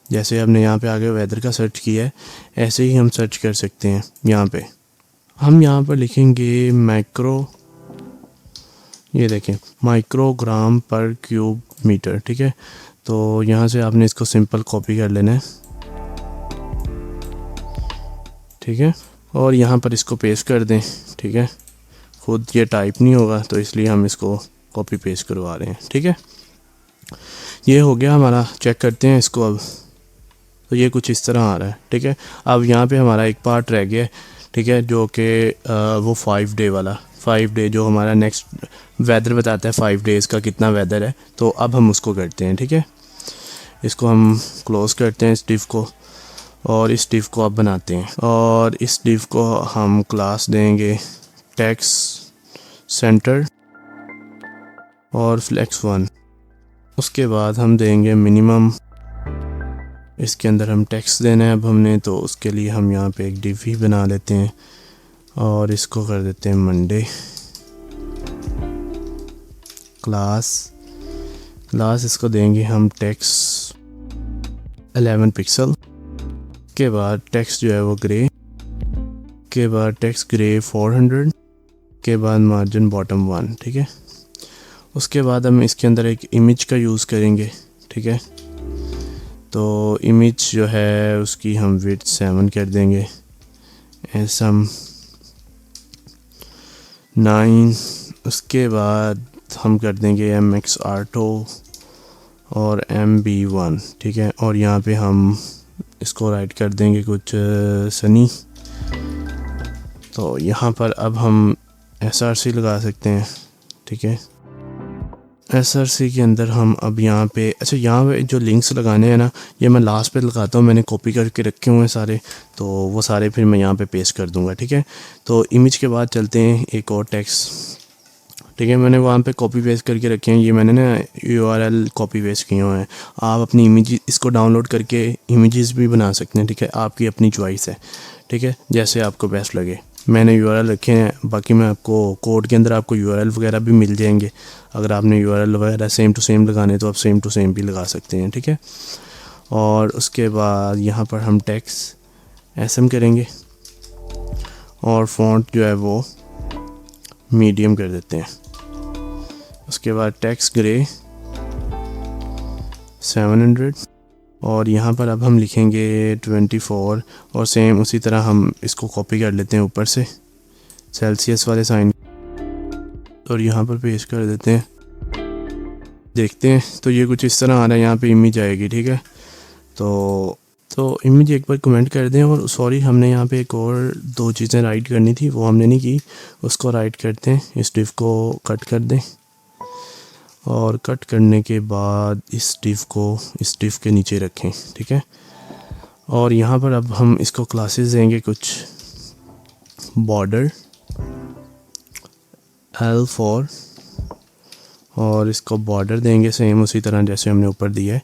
जैसे हमने यहाँ पे आगे वेदर का सर्च किया है ऐसे ही हम सर्च कर सकते हैं। यहाँ पे हम यहाँ पर लिखेंगे माइक्रो, ये देखें माइक्रोग्राम पर क्यूब मीटर, ठीक है। तो यहाँ से आपने इसको सिंपल कॉपी कर लेना है, ठीक है। और यहाँ पर इसको पेस्ट कर दें, ठीक है। खुद ये टाइप नहीं होगा तो इसलिए हम इसको कॉपी पेस्ट करवा रहे हैं, ठीक है। ये हो गया हमारा, चेक करते हैं इसको अब। तो ये कुछ इस तरह आ रहा है, ठीक है। अब यहाँ पे हमारा एक पार्ट रह गया है, ठीक है, जो कि वो 5 डे वाला, 5 डे जो हमारा नेक्स्ट वेदर बताता है 5 डेज़ का कितना वेदर है। तो अब हम उसको करते हैं, ठीक है। इसको हम क्लोज़ करते हैं इस डिव को और इस डिव को अब बनाते हैं। और इस डिव को हम क्लास देंगे टेक्स्ट सेंटर और flex1। उसके बाद हम देंगे मिनिमम, इसके अंदर हम टेक्स्ट देना है अब हमने, तो उसके लिए हम यहाँ पे एक डिव ही बना लेते हैं और इसको कर देते हैं मंडे। क्लास इसको देंगे हम टेक्स्ट 11 पिक्सल। के बाद टेक्स्ट जो है वो ग्रे, के बाद टेक्स्ट ग्रे 400, के बाद मार्जिन बॉटम 1, ठीक है। उसके बाद हम इसके अंदर एक इमेज का यूज़ करेंगे, ठीक है। तो इमेज जो है उसकी हम विड्थ 7 कर देंगे, SM 9। उसके बाद हम कर देंगे MX Arto और MB1, ठीक है। और यहाँ पे हम इसको राइट कर देंगे कुछ सनी। तो यहाँ पर अब हम SRC लगा सकते हैं, ठीक है। SRC के अंदर हम अब यहाँ पे, अच्छा यहाँ पे जो लिंक्स लगाने हैं ना, ये मैं लास्ट पे लगाता हूँ, मैंने कॉपी करके रखे हुए हैं सारे, तो वो सारे फिर मैं यहाँ पे पेस्ट कर दूँगा, ठीक है। तो इमेज के बाद चलते हैं एक और टेक्स्ट, ठीक है। मैंने वहाँ पे कॉपी पेस्ट करके रखे हैं, ये मैंने ना URL कॉपी पेस्ट किए हुए हैं। आप अपनी इमेज इसको डाउनलोड करके इमेजेस भी बना सकते हैं, ठीक है, आपकी अपनी चॉइस है, ठीक है, जैसे आपको बेस्ट लगे। मैंने यूआरएल रखे हैं, बाकी मैं आपको कोड के अंदर आपको यूआरएल वगैरह भी मिल जाएंगे। अगर आपने यूआरएल वगैरह सेम टू सेम लगाने तो आप सेम टू सेम भी लगा सकते हैं, ठीक है। और उसके बाद यहाँ पर हम टेक्स्ट एसएम करेंगे और फ़ॉन्ट जो है वो मीडियम कर देते हैं। उसके बाद टेक्स्ट ग्रे 700 और यहाँ पर अब हम लिखेंगे 24 और सेम उसी तरह हम इसको कॉपी कर लेते हैं ऊपर से सेल्सियस वाले साइन और यहाँ पर पेस्ट कर देते हैं। देखते हैं तो ये कुछ इस तरह आ रहा है, यहाँ पे इमेज आएगी, ठीक है। तो इमेज एक बार कमेंट कर दें। और सॉरी, हमने यहाँ पे एक और 2 चीज़ें राइट करनी थी, वो हमने नहीं की, उसको राइट करते हैं। इस डिव को कट कर दें और कट करने के बाद इस डिव को इस डिव के नीचे रखें, ठीक है। और यहाँ पर अब हम इसको क्लासेस देंगे कुछ, बॉर्डर L4 और इसको बॉर्डर देंगे सेम उसी तरह जैसे हमने ऊपर दिया है।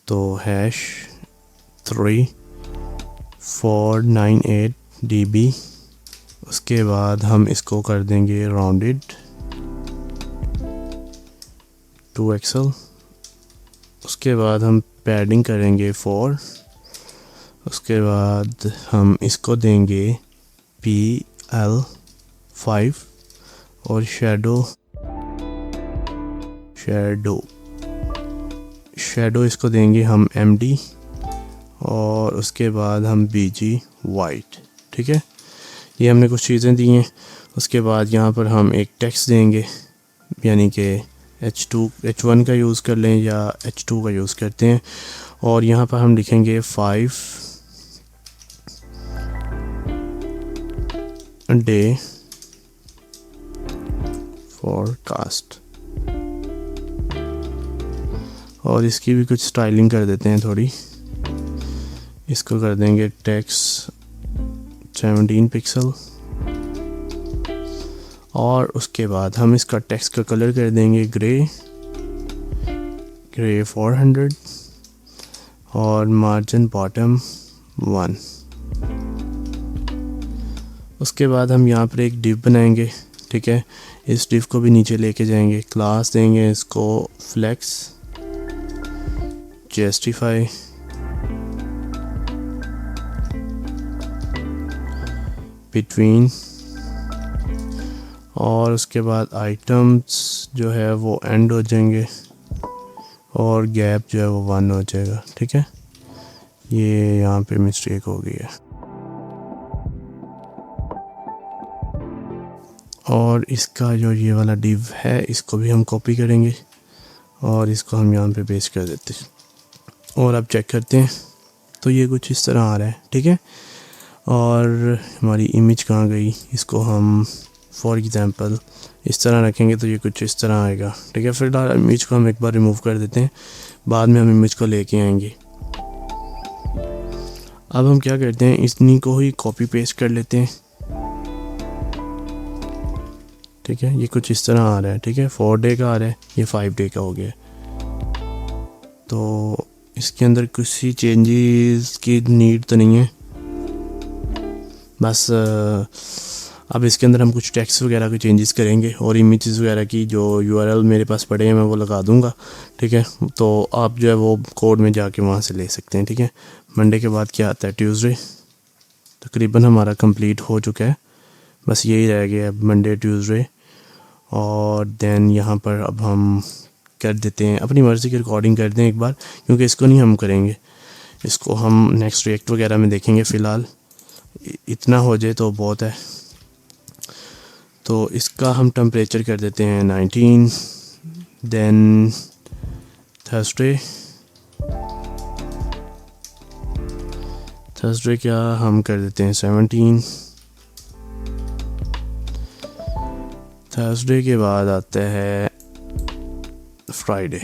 तो #3498 dB। उसके बाद हम इसको कर देंगे राउंडेड 2 XL। उसके बाद हम पैडिंग करेंगे 4। उसके बाद हम इसको देंगे PL5 और शेडो इसको देंगे हम MD और उसके बाद हम BG वाइट, ठीक है। ये हमने कुछ चीज़ें दी हैं। उसके बाद यहाँ पर हम एक टेक्स्ट देंगे, यानी कि H1 का यूज़ कर लें या H2 का यूज़ करते हैं। और यहाँ पर हम लिखेंगे 5 डे फोरकास्ट और इसकी भी कुछ स्टाइलिंग कर देते हैं थोड़ी। इसको कर देंगे टेक्स्ट 17 पिक्सल और उसके बाद हम इसका टेक्स्ट का कलर कर देंगे ग्रे 400 और मार्जिन बॉटम 1। उसके बाद हम यहाँ पर एक डिव बनाएंगे, ठीक है। इस डिव को भी नीचे लेके जाएंगे, क्लास देंगे इसको फ्लेक्स जस्टिफाई बिटवीन और उसके बाद आइटम्स जो है वो एंड हो जाएंगे और गैप जो है वो 1 हो जाएगा, ठीक है। ये यहाँ पे मिस्टेक हो गई है। और इसका जो ये वाला डिव है इसको भी हम कॉपी करेंगे और इसको हम यहाँ पे पेस्ट कर देते हैं और अब चेक करते हैं तो ये कुछ इस तरह आ रहा है, ठीक है। और हमारी इमेज कहाँ गई, इसको हम फॉर एग्ज़ाम्पल इस तरह रखेंगे तो ये कुछ इस तरह आएगा, ठीक है। फिर इमेज को हम एक बार रिमूव कर देते हैं, बाद में हम इमेज को लेके आएंगे। अब हम क्या करते हैं, इतनी को ही कॉपी पेस्ट कर लेते हैं, ठीक है। ये कुछ इस तरह आ रहा है, ठीक है। 4 डे का आ रहा है, ये 5 डे का हो गया। तो इसके अंदर किसी चेंजेस की नीड तो नहीं है, बस अब इसके अंदर हम कुछ टेक्स्ट वगैरह के चेंजेस करेंगे और इमेजेस वगैरह की जो यूआरएल मेरे पास पड़े हैं मैं वो लगा दूंगा, ठीक है। तो आप जो है वो कोड में जाके वहाँ से ले सकते हैं, ठीक है। मंडे के बाद क्या आता है, ट्यूसडे। तकरीबन हमारा कंप्लीट हो चुका है, बस यही रह गया अब मंडे ट्यूसडे। और देन यहाँ पर अब हम कर देते हैं, अपनी मर्ज़ी की रिकॉर्डिंग कर दें एक बार, क्योंकि इसको नहीं हम करेंगे, इसको हम नेक्स्ट रिएक्ट वगैरह में देखेंगे। फ़िलहाल इतना हो जाए तो बहुत है। तो इसका हम टेम्परेचर कर देते हैं 19। देन थर्सडे क्या हम कर देते हैं 17। थर्सडे के बाद आता है फ्राइडे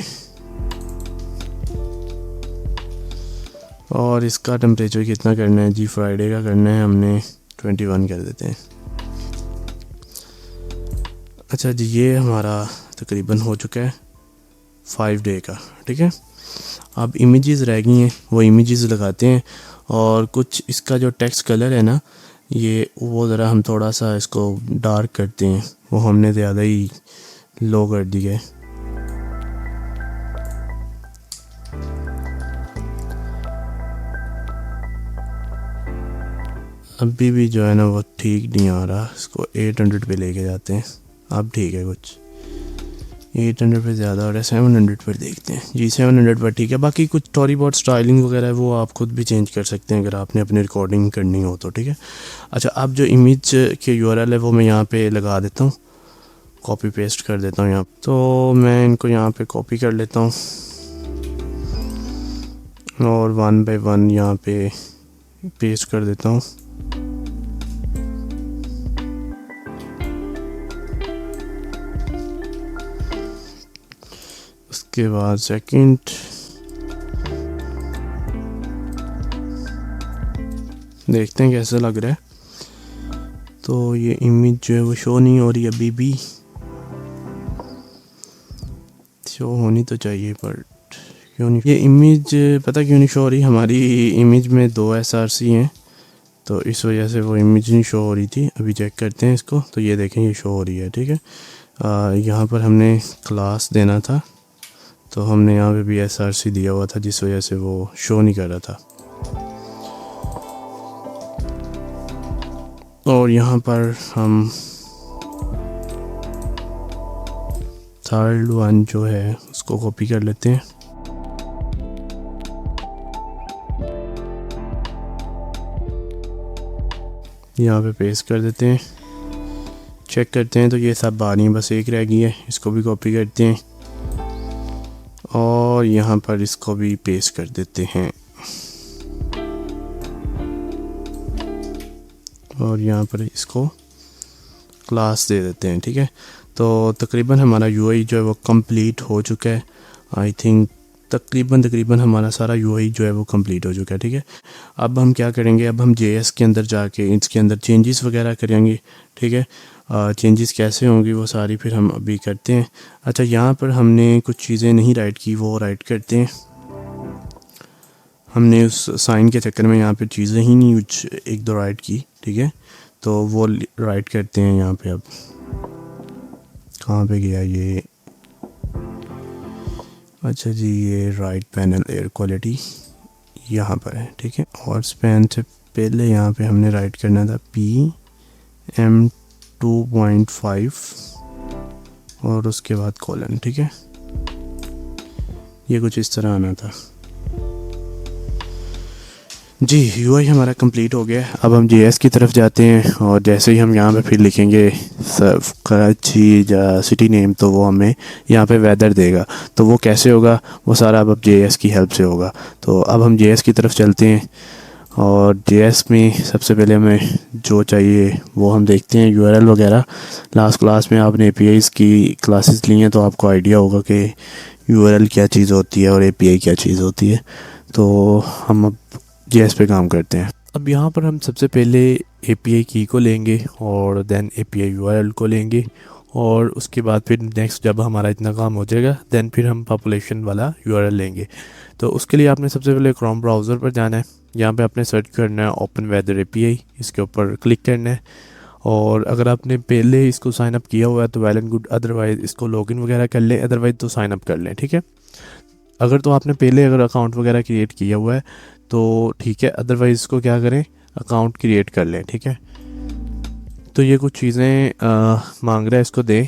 और इसका टेम्परेचर कितना करना है जी, फ्राइडे का करना है हमने 21 कर देते हैं। अच्छा जी, ये हमारा तकरीबन हो चुका है 5 डे का, ठीक है। अब इमेजेस रह गई हैं, वो इमेजेस लगाते हैं। और कुछ इसका जो टेक्स्ट कलर है ना, ये वो ज़रा हम थोड़ा सा इसको डार्क करते हैं, वो हमने ज़्यादा ही लो कर दिया है। अभी भी जो है ना वो ठीक नहीं आ रहा, इसको 800 पे लेके जाते हैं। अब ठीक है, कुछ 800 पे ज़्यादा हो रहा है, 700 पर देखते हैं जी। 700 पर ठीक है। बाकी कुछ थोड़ी बहुत स्टाइलिंग वगैरह है वो आप खुद भी चेंज कर सकते हैं अगर आपने अपनी रिकॉर्डिंग करनी हो तो, ठीक है। अच्छा, अब जो इमेज के यूआरएल है वो मैं यहाँ पे लगा देता हूँ, कॉपी पेस्ट कर देता हूँ यहाँ। तो मैं इनको यहाँ पे कॉपी कर लेता हूँ और 1 बाय 1 यहाँ पे पेस्ट कर देता हूँ। उसके बाद सेकंड, देखते हैं कैसा लग रहा है। तो ये इमेज जो है वो शो नहीं हो रही अभी भी, शो होनी तो चाहिए पर क्यों नहीं। ये इमेज पता क्यों नहीं शो हो रही, हमारी इमेज में 2 SRC हैं तो इस वजह से वो इमेज नहीं शो हो रही थी। अभी चेक करते हैं इसको, तो ये देखें ये शो हो रही है, ठीक है। यहाँ पर हमने क्लास देना था तो हमने यहाँ पे भी SRC दिया हुआ था जिस वजह से वो शो नहीं कर रहा था। और यहाँ पर हम थर्ड वन जो है उसको कॉपी कर लेते हैं। यहाँ पे पेस्ट कर देते हैं, चेक करते हैं तो ये सब आ रही है, बस एक रह गई है, इसको भी कॉपी करते हैं और यहाँ पर इसको भी पेस्ट कर देते हैं और यहाँ पर इसको क्लास दे देते हैं, ठीक है। तो तकरीबन हमारा यूआई जो है वो कंप्लीट हो चुका है। आई थिंक तकरीबन हमारा सारा यूआई जो है वो कंप्लीट हो चुका है, ठीक है। अब हम क्या करेंगे, अब हम जेएस के अंदर जाके इसके अंदर चेंजेस वगैरह करेंगे, ठीक है। चेंजेस कैसे होंगी वो सारी फिर हम अभी करते हैं। अच्छा, यहाँ पर हमने कुछ चीज़ें नहीं राइट की, वो राइट करते हैं। हमने उस साइन के चक्कर में यहाँ पे चीज़ें ही नहीं कुछ 1-2 राइट की, ठीक है। तो वो राइट करते हैं यहाँ पे। अब कहाँ पे गया ये, अच्छा जी, ये राइट पैनल एयर क्वालिटी यहाँ पर है, ठीक है। और स्पैन से पहले यहाँ पे हमने राइट करना था PM2.5 और उसके बाद कॉलन, ठीक है। ये कुछ इस तरह आना था जी। यूआई हमारा कंप्लीट हो गया। अब हम जेएस की तरफ जाते हैं और जैसे ही हम यहाँ पे फिर लिखेंगे कराची या सिटी नेम तो वो हमें यहाँ पे वेदर देगा। तो वो कैसे होगा, वो सारा अब जेएस की हेल्प से होगा। तो अब हम जेएस की तरफ चलते हैं और जेएस में सबसे पहले हमें जो चाहिए वो हम देखते हैं, यूआरएल वगैरह। लास्ट क्लास में आपने एपीआईज़ की क्लासेस ली हैं तो आपको आइडिया होगा कि यूआरएल क्या चीज़ होती है और एपीआई क्या चीज़ होती है। तो हम अब जेएस पे काम करते हैं। अब यहाँ पर हम सबसे पहले एपीआई की को लेंगे और देन एपीआई यूआरएल को लेंगे और उसके बाद फिर नेक्स्ट जब हमारा इतना काम हो जाएगा देन फिर हम पॉपुलेशन वाला यूआरएल लेंगे। तो उसके लिए आपने सबसे पहले क्रोम ब्राउज़र पर जाना है, यहाँ पे आपने सर्च करना है ओपन वेदर एपीआई, इसके ऊपर क्लिक करना है। और अगर आपने पहले इसको साइन अप किया हुआ है तो वेल एंड गुड, अदरवाइज़ इसको लॉगिन वगैरह कर लें, अदरवाइज़ तो साइन अप कर लें, ठीक है। अगर तो आपने पहले अगर अकाउंट वगैरह क्रिएट किया हुआ है तो ठीक है, अदरवाइज़ इसको क्या करें, अकाउंट क्रिएट कर लें, ठीक है। तो ये कुछ चीज़ें मांग रहा है, इसको दें,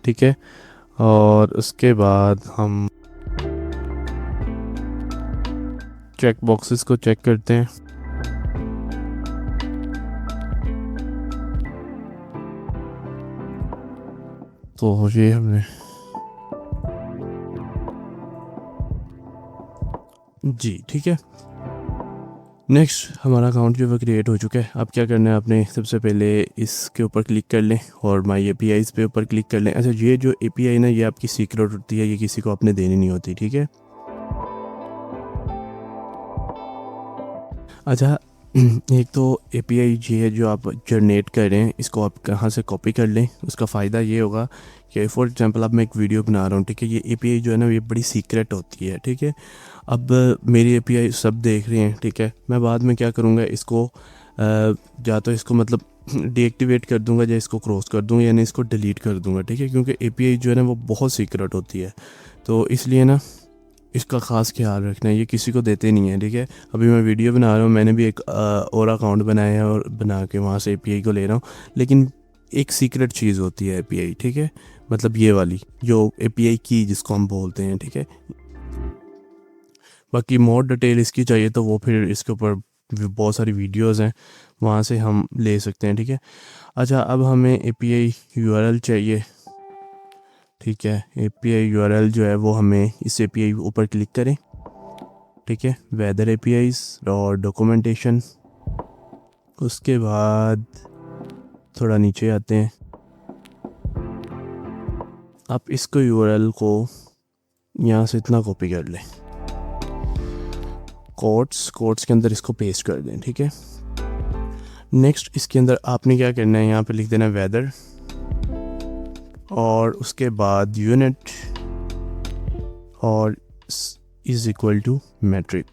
ठीक है। और उसके बाद हम चेक बॉक्सेस को चेक करते हैं। तो ये हमने जी, ठीक है। नेक्स्ट हमारा अकाउंट जो है क्रिएट हो चुका है। अब क्या करना है, आपने सबसे पहले इसके ऊपर क्लिक कर लें और माई एपीआईज़ पे ऊपर क्लिक कर लें। अच्छा, ये जो एपीआई ना ये आपकी सीक्रेट होती है, ये किसी को आपने देनी नहीं होती, ठीक है। अच्छा, एक तो एपीआई ये है जो आप जनरेट कर रहे हैं, इसको आप कहाँ से कॉपी कर लें। उसका फ़ायदा ये होगा कि फॉर एग्जांपल अब मैं एक वीडियो बना रहा हूँ, ठीक है, ये एपीआई जो है ना ये बड़ी सीक्रेट होती है, ठीक है। अब मेरी एपीआई सब देख रहे हैं, ठीक है, मैं बाद में क्या करूँगा, इसको या तो इसको मतलब डीएक्टिवेट कर दूंगा या इसको क्रॉस कर दूंगा, यानी इसको डिलीट कर दूंगा, ठीक है, क्योंकि एपीआई जो है ना वो बहुत सीक्रेट होती है। तो इसलिए ना इसका ख़ास ख्याल रखना है, ये किसी को देते नहीं है, ठीक है। अभी मैं वीडियो बना रहा हूँ, मैंने भी एक और अकाउंट बनाया है और बना के वहाँ से एपीआई को ले रहा हूँ, लेकिन एक सीक्रेट चीज़ होती है एपीआई, ठीक है, मतलब ये वाली जो एपीआई की जिसको हम बोलते हैं, ठीक है। बाकी मोर डिटेल इसकी चाहिए तो वो फिर इसके ऊपर बहुत सारी वीडियोस हैं, वहाँ से हम ले सकते हैं, ठीक है। अच्छा, अब हमें एपीआई यूआरएल चाहिए, ठीक है। एपीआई यूआरएल जो है वो हमें इस एपीआई ऊपर क्लिक करें, ठीक है, वेदर एपीआईज और डॉक्यूमेंटेशन। उसके बाद थोड़ा नीचे आते हैं, आप इसको यूआरएल को यहाँ से इतना कॉपी कर लें, कोट्स के अंदर इसको पेस्ट कर दें, ठीक है। नेक्स्ट इसके अंदर आपने क्या करना है, यहाँ पे लिख देना वेदर और उसके बाद यूनिट और इज इक्वल टू मेट्रिक,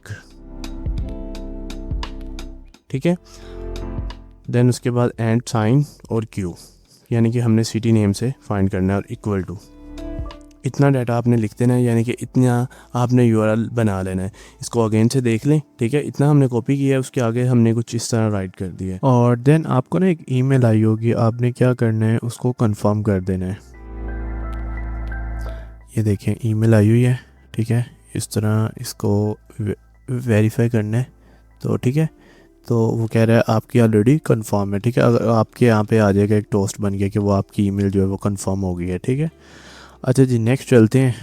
ठीक है। देन उसके बाद एंड साइन और क्यू, यानी कि हमने सिटी नेम से फाइंड करना है, और इक्वल टू इतना डाटा आपने लिख देना है, यानी कि इतना आपने यूआरएल बना लेना है। इसको अगेन से देख लें, ठीक है, इतना हमने कॉपी किया है, उसके आगे हमने कुछ इस तरह राइट कर दिया है। और देन आपको ना एक ईमेल आई होगी, आपने क्या करना है उसको कंफर्म कर देना है। ये देखें ईमेल आई हुई है, ठीक है, इस तरह इसको वेरीफाई करना है, तो ठीक है। तो वो कह रहा है आपकी ऑलरेडी कंफर्म है, ठीक है। अगर आपके यहाँ पे आ जाएगा एक टोस्ट बन गया कि वो आपकी ईमेल जो है वो कंफर्म हो गई है, ठीक है। अच्छा जी, नेक्स्ट चलते हैं।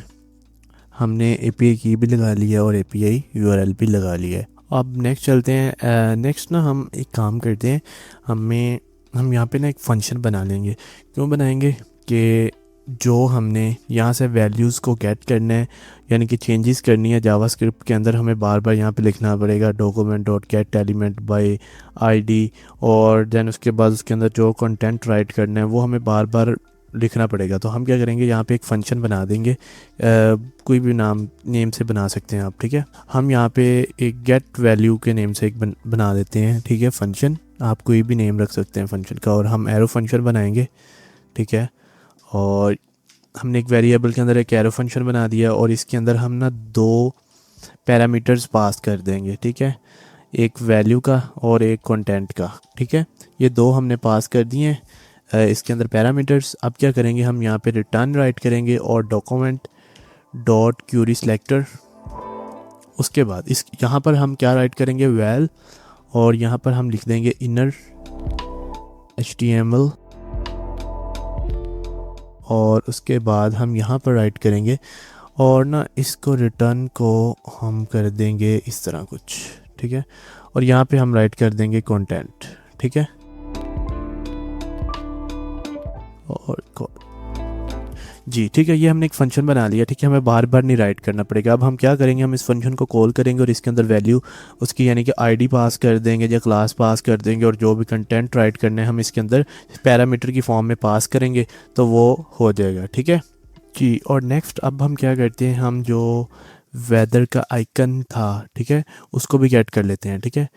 हमने एपीआई की भी लगा लिया और एपीआई यूआरएल भी लगा लिया है। अब नेक्स्ट चलते हैं। नेक्स्ट ना हम एक काम करते हैं, हम यहाँ पे ना एक फ़ंक्शन बना लेंगे। क्यों बनाएंगे कि जो हमने यहाँ से वैल्यूज़ को गेट करना है, यानी कि चेंजेस करनी है जावास्क्रिप्ट के अंदर, हमें बार बार यहाँ पे लिखना पड़ेगा document dot gate element by ID, और देन उसके बाद उसके अंदर जो कंटेंट राइट करना है वो हमें बार बार लिखना पड़ेगा। तो हम क्या करेंगे, यहाँ पे एक फ़ंक्शन बना देंगे, कोई भी नेम से बना सकते हैं आप, ठीक है। हम यहाँ पे एक गेट वैल्यू के नेम से एक बना देते हैं, ठीक है, फ़ंक्शन। आप कोई भी नेम रख सकते हैं फ़ंक्शन का, और हम एरो फंक्शन बनाएंगे, ठीक है। और हमने एक वेरिएबल के अंदर एक एरो फंक्शन बना दिया, और इसके अंदर हम ना 2 पैरामीटर्स पास कर देंगे, ठीक है, एक वैल्यू का और एक कंटेंट का, ठीक है। ये 2 हमने पास कर दिए हैं इसके अंदर पैरामीटर्स। अब क्या करेंगे, हम यहाँ पे रिटर्न राइट करेंगे और डॉक्यूमेंट डॉट क्यूरी सिलेक्टर। उसके बाद इस यहाँ पर हम क्या राइट करेंगे, वेल, और यहाँ पर हम लिख देंगे इनर HTML, और उसके बाद हम यहाँ पर राइट करेंगे, और ना इसको रिटर्न को हम कर देंगे इस तरह कुछ, ठीक है। और यहाँ पे हम राइट कर देंगे कंटेंट, ठीक है। और जी ठीक है, ये हमने एक फ़ंक्शन बना लिया, ठीक है, हमें बार बार नहीं राइट करना पड़ेगा। अब हम क्या करेंगे, हम इस फंक्शन को कॉल करेंगे और इसके अंदर वैल्यू उसकी यानी कि आईडी पास कर देंगे या क्लास पास कर देंगे, और जो भी कंटेंट राइट करने हैं हम इसके अंदर पैरामीटर की फॉर्म में पास करेंगे, तो वो हो जाएगा, ठीक है जी। और नेक्स्ट अब हम क्या करते हैं, हम जो वेदर का आइकन था, ठीक है, उसको भी गेट कर लेते हैं, ठीक है।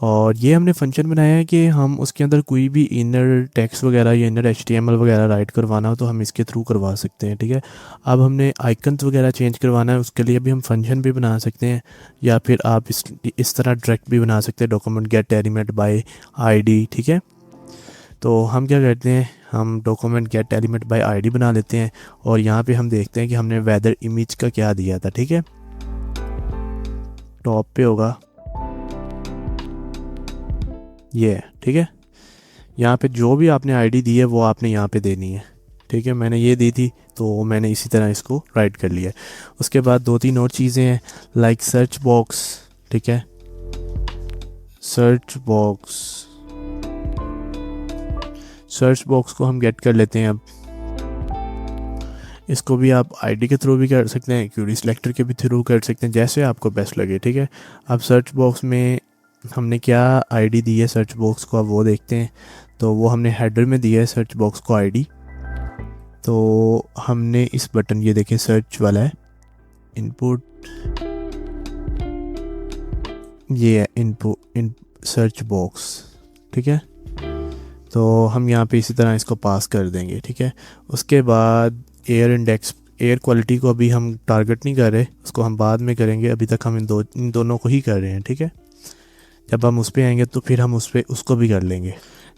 और ये हमने फंक्शन बनाया है कि हम उसके अंदर कोई भी इनर टेक्स्ट वगैरह या इनर HTML वगैरह राइट करवाना हो तो हम इसके थ्रू करवा सकते हैं, ठीक है। अब हमने आइकन्स वगैरह चेंज करवाना है, उसके लिए भी हम फंक्शन भी बना सकते हैं, या फिर आप इस तरह डायरेक्ट भी बना सकते हैं, document gate element by ID, ठीक है। तो हम क्या करते हैं, हम document gate element by ID बना लेते हैं, और यहाँ पे हम देखते हैं कि हमने वेदर इमेज का क्या दिया था, ठीक है। टॉप पे होगा ये, ठीक है। यहाँ पे जो भी आपने आईडी दी है वो आपने यहाँ पे देनी है, ठीक है। मैंने ये दी थी तो मैंने इसी तरह इसको राइट कर लिया। उसके बाद 2-3 और चीज़ें हैं, लाइक सर्च बॉक्स, ठीक है, सर्च बॉक्स को हम गेट कर लेते हैं। अब इसको भी आप आईडी के थ्रू भी कर सकते हैं, क्यूरी सिलेक्टर के भी थ्रू कर सकते हैं, जैसे आपको बेस्ट लगे, ठीक है। अब सर्च बॉक्स में हमने क्या आईडी दी है सर्च बॉक्स को, अब वो देखते हैं। तो वो हमने हेडर में दिया है सर्च बॉक्स को आईडी। तो हमने इस बटन, ये देखिए सर्च वाला है, इनपुट, ये है इन सर्च बॉक्स, ठीक है। तो हम यहाँ पे इसी तरह इसको पास कर देंगे, ठीक है। उसके बाद एयर इंडेक्स, एयर क्वालिटी को अभी हम टारगेट नहीं कर रहे, उसको हम बाद में करेंगे, अभी तक हम इन दोनों को ही कर रहे हैं, ठीक है। जब हम उस पर आएंगे तो फिर हम उस पर उसको भी कर लेंगे।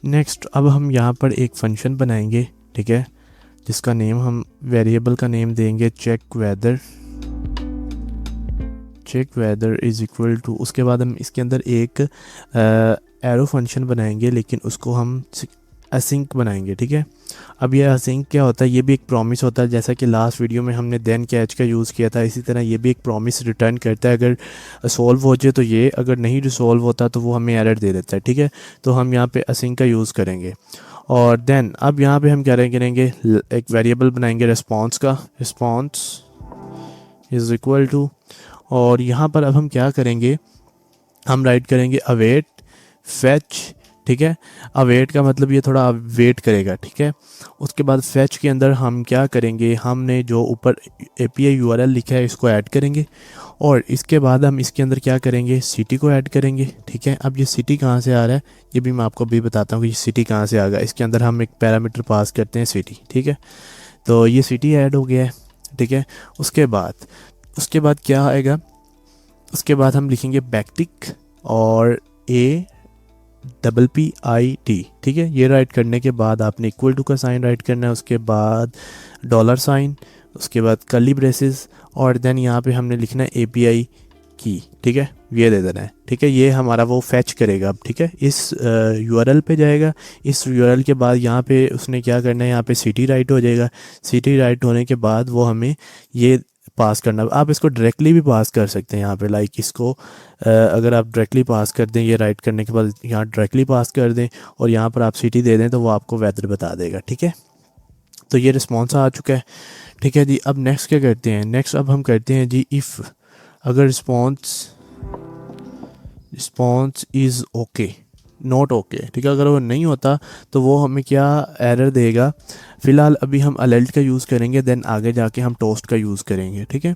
नेक्स्ट अब हम यहाँ पर एक फंक्शन बनाएंगे, ठीक है, जिसका नेम हम वेरिएबल का नेम देंगे check weather. Check weather is equal to, उसके बाद हम इसके अंदर एक एरो फंक्शन बनाएंगे, लेकिन उसको हम असिंक बनाएंगे, ठीक है। अब ये असिंक क्या होता है, ये भी एक प्रॉमिस होता है, जैसा कि लास्ट वीडियो में हमने देन कैच का यूज़ किया था, इसी तरह ये भी एक प्रॉमिस रिटर्न करता है। अगर सॉल्व हो जाए तो ये, अगर नहीं रिसॉल्व होता तो वो हमें एरर दे देता है, ठीक है। तो हम यहाँ पे असिंक का यूज़ करेंगे। और देन अब यहाँ पे हम क्या करेंगे, एक वेरिएबल बनाएंगे रिस्पॉन्स का, रिस्पॉन्स इज़ इक्वल टू, और यहाँ पर अब हम क्या करेंगे, हम राइट करेंगे अवेट फैच, ठीक है। अवेट का मतलब ये थोड़ा वेट करेगा, ठीक है। उसके बाद फैच के अंदर हम क्या करेंगे, हमने जो ऊपर API URL लिखा है इसको ऐड करेंगे, और इसके बाद हम इसके अंदर क्या करेंगे, सिटी को ऐड करेंगे, ठीक है। अब ये सिटी कहाँ से आ रहा है, ये भी मैं आपको अभी बताता हूँ कि ये सिटी कहाँ से आ गया। इसके अंदर हम एक पैरामीटर पास करते हैं सिटी, ठीक है। तो ये सिटी ऐड हो गया है, ठीक है। उसके बाद क्या आएगा, उसके बाद हम लिखेंगे बैकटिक और APPIT, ठीक है। ये राइट करने के बाद आपने इक्वल टू का साइन राइट करना है, उसके बाद डॉलर साइन, उसके बाद कर्ली ब्रेसेस, और देन यहाँ पे हमने लिखना है API की, ठीक है, ये दे देना है, ठीक है। ये हमारा वो फैच करेगा अब, ठीक है, इस URL पे जाएगा। इस URL के बाद यहाँ पे उसने क्या करना है, यहाँ पे सिटी राइट हो जाएगा। सिटी राइट होने के बाद वो हमें ये पास करना, आप इसको डायरेक्टली भी पास कर सकते हैं यहाँ पे, लाइक इसको अगर आप डायरेक्टली पास कर दें, ये राइट करने के बाद यहाँ डायरेक्टली पास कर दें और यहाँ पर आप सिटी दे दें, तो वो आपको वेदर बता देगा, ठीक है। तो ये रिस्पॉन्स आ चुका है, ठीक है जी। अब नेक्स्ट क्या करते हैं, नेक्स्ट अब हम करते हैं जी इफ़, अगर response is okay not okay, ठीक है, अगर वो नहीं होता तो वो हमें क्या एरर देगा। फ़िलहाल अभी हम अलर्ट का यूज़ करेंगे, देन आगे जाके हम टोस्ट का यूज़ करेंगे, ठीक है।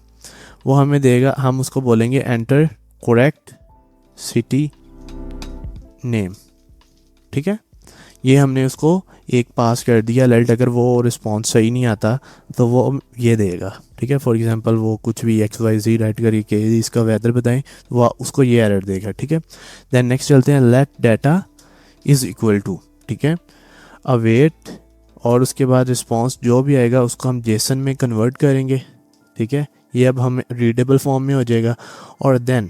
वो हमें देगा, हम उसको बोलेंगे एंटर करेक्ट सिटी नेम, ठीक है। ये हमने उसको एक पास कर दिया अलर्ट। अगर वो रिस्पॉन्स सही नहीं आता तो वो ये देगा, ठीक है। फॉर एग्जांपल वो कुछ भी XYZ राइट करके इसका वेदर बताएं, तो वो उसको ये एरर देगा, ठीक है। देन नेक्स्ट चलते हैं, let data is equal to, ठीक है, अवेट, और उसके बाद रिस्पॉन्स जो भी आएगा उसको हम जेसन में कन्वर्ट करेंगे, ठीक है। ये अब हम रीडेबल फॉर्म में हो जाएगा। और देन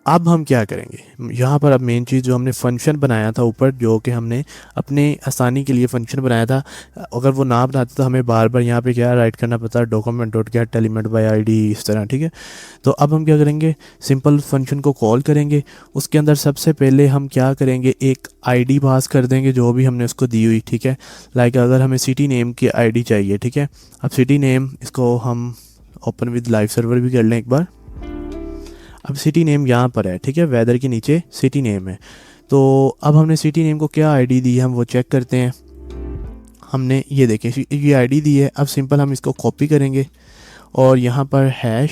अब हम क्या करेंगे, यहाँ पर अब मेन चीज़ जो हमने फंक्शन बनाया था ऊपर, जो कि हमने अपने आसानी के लिए फंक्शन बनाया था, अगर वो ना बनाते तो हमें बार बार यहाँ पे क्या राइट करना पड़ता है, document dot gate element by ID, इस तरह, ठीक है। तो अब हम क्या करेंगे, सिंपल फंक्शन को कॉल करेंगे। उसके अंदर सबसे पहले हम क्या करेंगे, एक आईडी पास कर देंगे जो भी हमने उसको दी हुई, ठीक है। लाइक अगर हमें सिटी नेम की आईडी चाहिए, ठीक है। अब सिटी नेम, इसको हम ओपन विद लाइव सर्वर भी कर लें एक बार। अब सिटी नेम यहाँ पर है, ठीक है, वेदर के नीचे सिटी नेम है। तो अब हमने सिटी नेम को क्या आईडी दी है, हम वो चेक करते हैं। हमने ये देखें ये आईडी दी है। अब सिंपल हम इसको कॉपी करेंगे और यहाँ पर हैश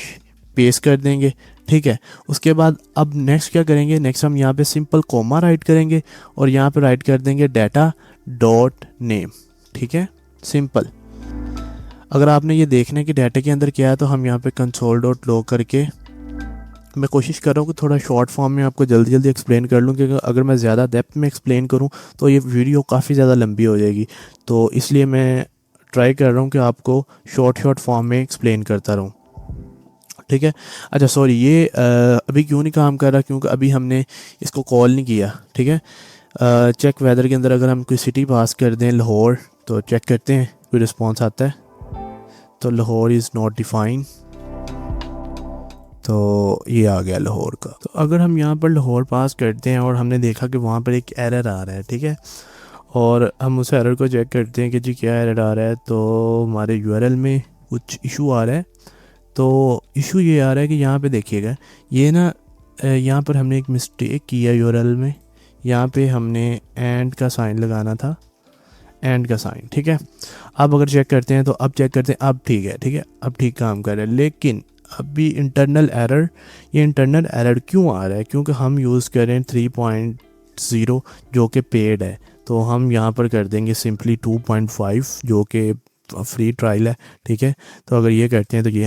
पेस्ट कर देंगे, ठीक है। उसके बाद अब नेक्स्ट क्या करेंगे, नेक्स्ट हम यहाँ पे सिंपल कोमा राइट करेंगे और यहाँ पे राइट कर देंगे डाटा डॉट नेम, ठीक है, सिंपल। अगर आपने ये देखने कि डाटा के अंदर क्या है, तो हम यहाँ पे कंसोल डॉट लॉग करके, मैं कोशिश कर रहा हूँ कि थोड़ा शॉर्ट फॉर्म में आपको जल्दी जल्दी एक्सप्लेन कर लूँ, क्योंकि अगर मैं ज़्यादा डेप्थ में एक्सप्लेन करूँ तो ये वीडियो काफ़ी ज़्यादा लंबी हो जाएगी। तो इसलिए मैं ट्राई कर रहा हूँ कि आपको शॉर्ट फॉर्म में एक्सप्लेन करता रहूँ, ठीक है। अच्छा सॉरी, ये अभी क्यों नहीं काम कर रहा, क्योंकि अभी हमने इसको कॉल नहीं किया, ठीक है। चेक वेदर के अंदर अगर हम कोई सिटी पास कर दें लाहौर, तो चेक करते हैं कोई रिस्पॉन्स आता है। तो लाहौर इज़ नॉट डिफाइंड, तो ये आ गया लाहौर का। तो अगर हम यहाँ पर लाहौर पास करते हैं और हमने देखा कि वहाँ पर एक एरर आ रहा है, ठीक है, और हम उस एरर को चेक करते हैं कि जी क्या एरर आ रहा है, तो हमारे URL में कुछ इशू आ रहा है। तो इशू ये आ रहा है कि यहाँ पे देखिएगा, ये ना यहाँ पर हमने एक मिस्टेक की है यूआरएल में, यहाँ पे हमने एंड का साइन लगाना था, एंड का साइन, ठीक है। अब अगर चेक करते हैं तो अब चेक करते हैं, अब ठीक है, ठीक है, अब ठीक काम कर रहा है। लेकिन अभी इंटरनल एरर, ये इंटरनल एरर क्यों आ रहा है? क्योंकि हम यूज़ कर रहे हैं 3.0 जो कि पेड है, तो हम यहाँ पर कर देंगे सिंपली 2.5 जो कि फ्री ट्रायल है, ठीक है। तो अगर ये करते हैं तो ये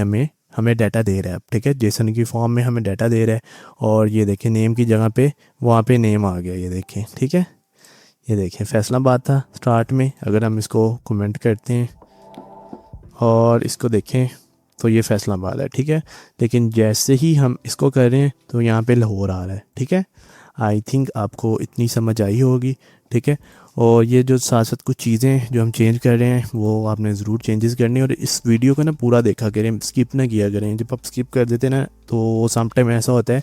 हमें डाटा दे रहा है, ठीक है, जेसन की फॉर्म में हमें डाटा दे रहा है। और ये देखें नेम की जगह पे वहाँ पे नेम आ गया, ये देखें, ठीक है। ये देखें फैसलाबाद था स्टार्ट में, अगर हम इसको कमेंट करते हैं और इसको देखें तो ये फैसलाबाद है, ठीक है। लेकिन जैसे ही हम इसको कर रहे हैं तो यहाँ पे लाहौर आ रहा है, ठीक है। आई थिंक आपको इतनी समझ आई होगी, ठीक है। और ये जो साथ साथ कुछ चीज़ें जो हम चेंज कर रहे हैं वो आपने ज़रूर चेंजेस करनी है। और इस वीडियो को ना पूरा देखा करें, स्किप ना किया करें। जब आप स्किप कर देते ना तो समटाइम ऐसा होता है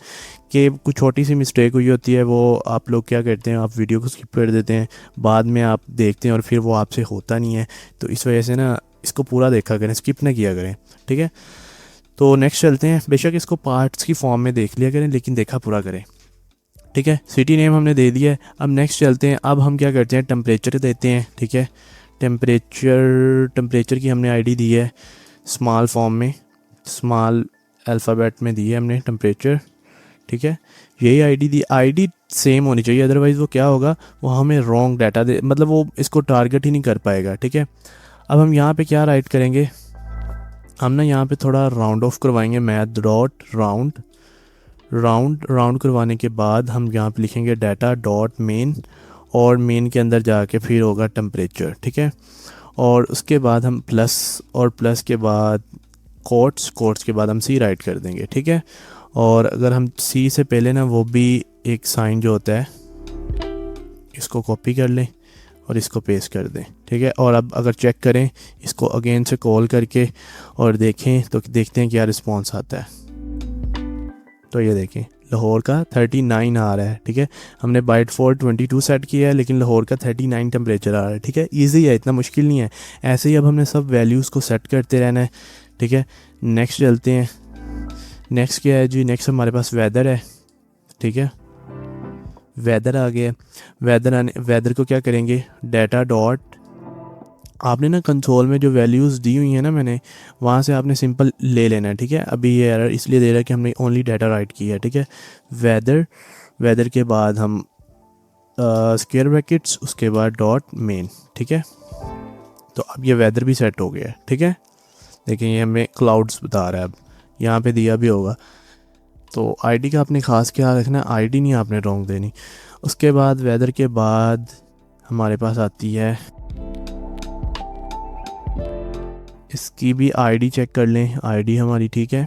कि कुछ छोटी सी मिस्टेक हुई होती है, वो आप लोग क्या करते हैं, आप वीडियो को स्किप कर देते हैं, बाद में आप देखते हैं और फिर वो आपसे होता नहीं है। तो इस वजह से ना इसको पूरा देखा करें, स्किप ना किया करें, ठीक है। तो नेक्स्ट चलते हैं। बेशक इसको पार्ट्स की फॉर्म में देख लिया करें, लेकिन देखा पूरा करें, ठीक है। सिटी नेम हमने दे दिया है। अब नेक्स्ट चलते हैं। अब हम क्या करते हैं, टेम्परेचर देते हैं, ठीक है। टेम्परेचर की हमने आईडी दी है स्मॉल फॉर्म में, स्मॉल अल्फ़ाबेट में दी है हमने टेम्परेचर, ठीक है। यही आईडी दी, आईडी सेम होनी चाहिए, अदरवाइज़ वो क्या होगा, वो हमें रॉन्ग डाटा दे, मतलब वो इसको टारगेट ही नहीं कर पाएगा, ठीक है। अब हम यहाँ पे क्या राइट करेंगे, हम ना यहाँ पे थोड़ा राउंड ऑफ करवाएंगे, मैथ डॉट राउंड करवाने के बाद हम यहाँ पे लिखेंगे डाटा डॉट मेन, और मेन के अंदर जाके फिर होगा टेम्परेचर, ठीक है। और उसके बाद हम प्लस, और प्लस के बाद कोट्स के बाद हम सी राइट कर देंगे, ठीक है। और अगर हम सी से पहले ना वो भी एक साइन जो होता है, इसको कॉपी कर लें और इसको पेस्ट कर दें, ठीक है। और अब अगर चेक करें इसको अगेन से कॉल करके और देखें तो देखते हैं क्या रिस्पॉन्स आता है। तो ये देखें लाहौर का 39 आ रहा है, ठीक है। हमने बाइट फॉर 22 सेट किया है, लेकिन लाहौर का 39 टेम्परेचर आ रहा है, ठीक है। ईजी है, इतना मुश्किल नहीं है। ऐसे ही अब हमने सब वैल्यूज़ को सेट करते रहना है, ठीक है। नेक्स्ट चलते हैं। नेक्स्ट क्या है जी, नेक्स्ट हमारे पास वेदर है, ठीक है। वेदर आ गया। वेदर को क्या करेंगे, डाटा डॉट, आपने ना कंसोल में जो वैल्यूज़ दी हुई हैं ना मैंने, वहाँ से आपने सिंपल ले लेना है, ठीक है। अभी ये एरर इसलिए दे रहा है कि हमने ओनली डाटा राइट किया है, ठीक है। वेदर के बाद हम स्क्वायर ब्रैकेट्स, उसके बाद डॉट मेन, ठीक है। तो अब ये वेदर भी सेट हो गया है, ठीक है। देखिए ये हमें क्लाउड्स बता रहा है, अब यहाँ पे दिया भी होगा। तो आईडी का आपने ख़ास ख्याल रखना, आईडी नहीं आपने रॉन्ग देनी। उसके बाद वेदर के बाद हमारे पास आती है, इसकी भी आईडी चेक कर लें, आईडी हमारी ठीक है।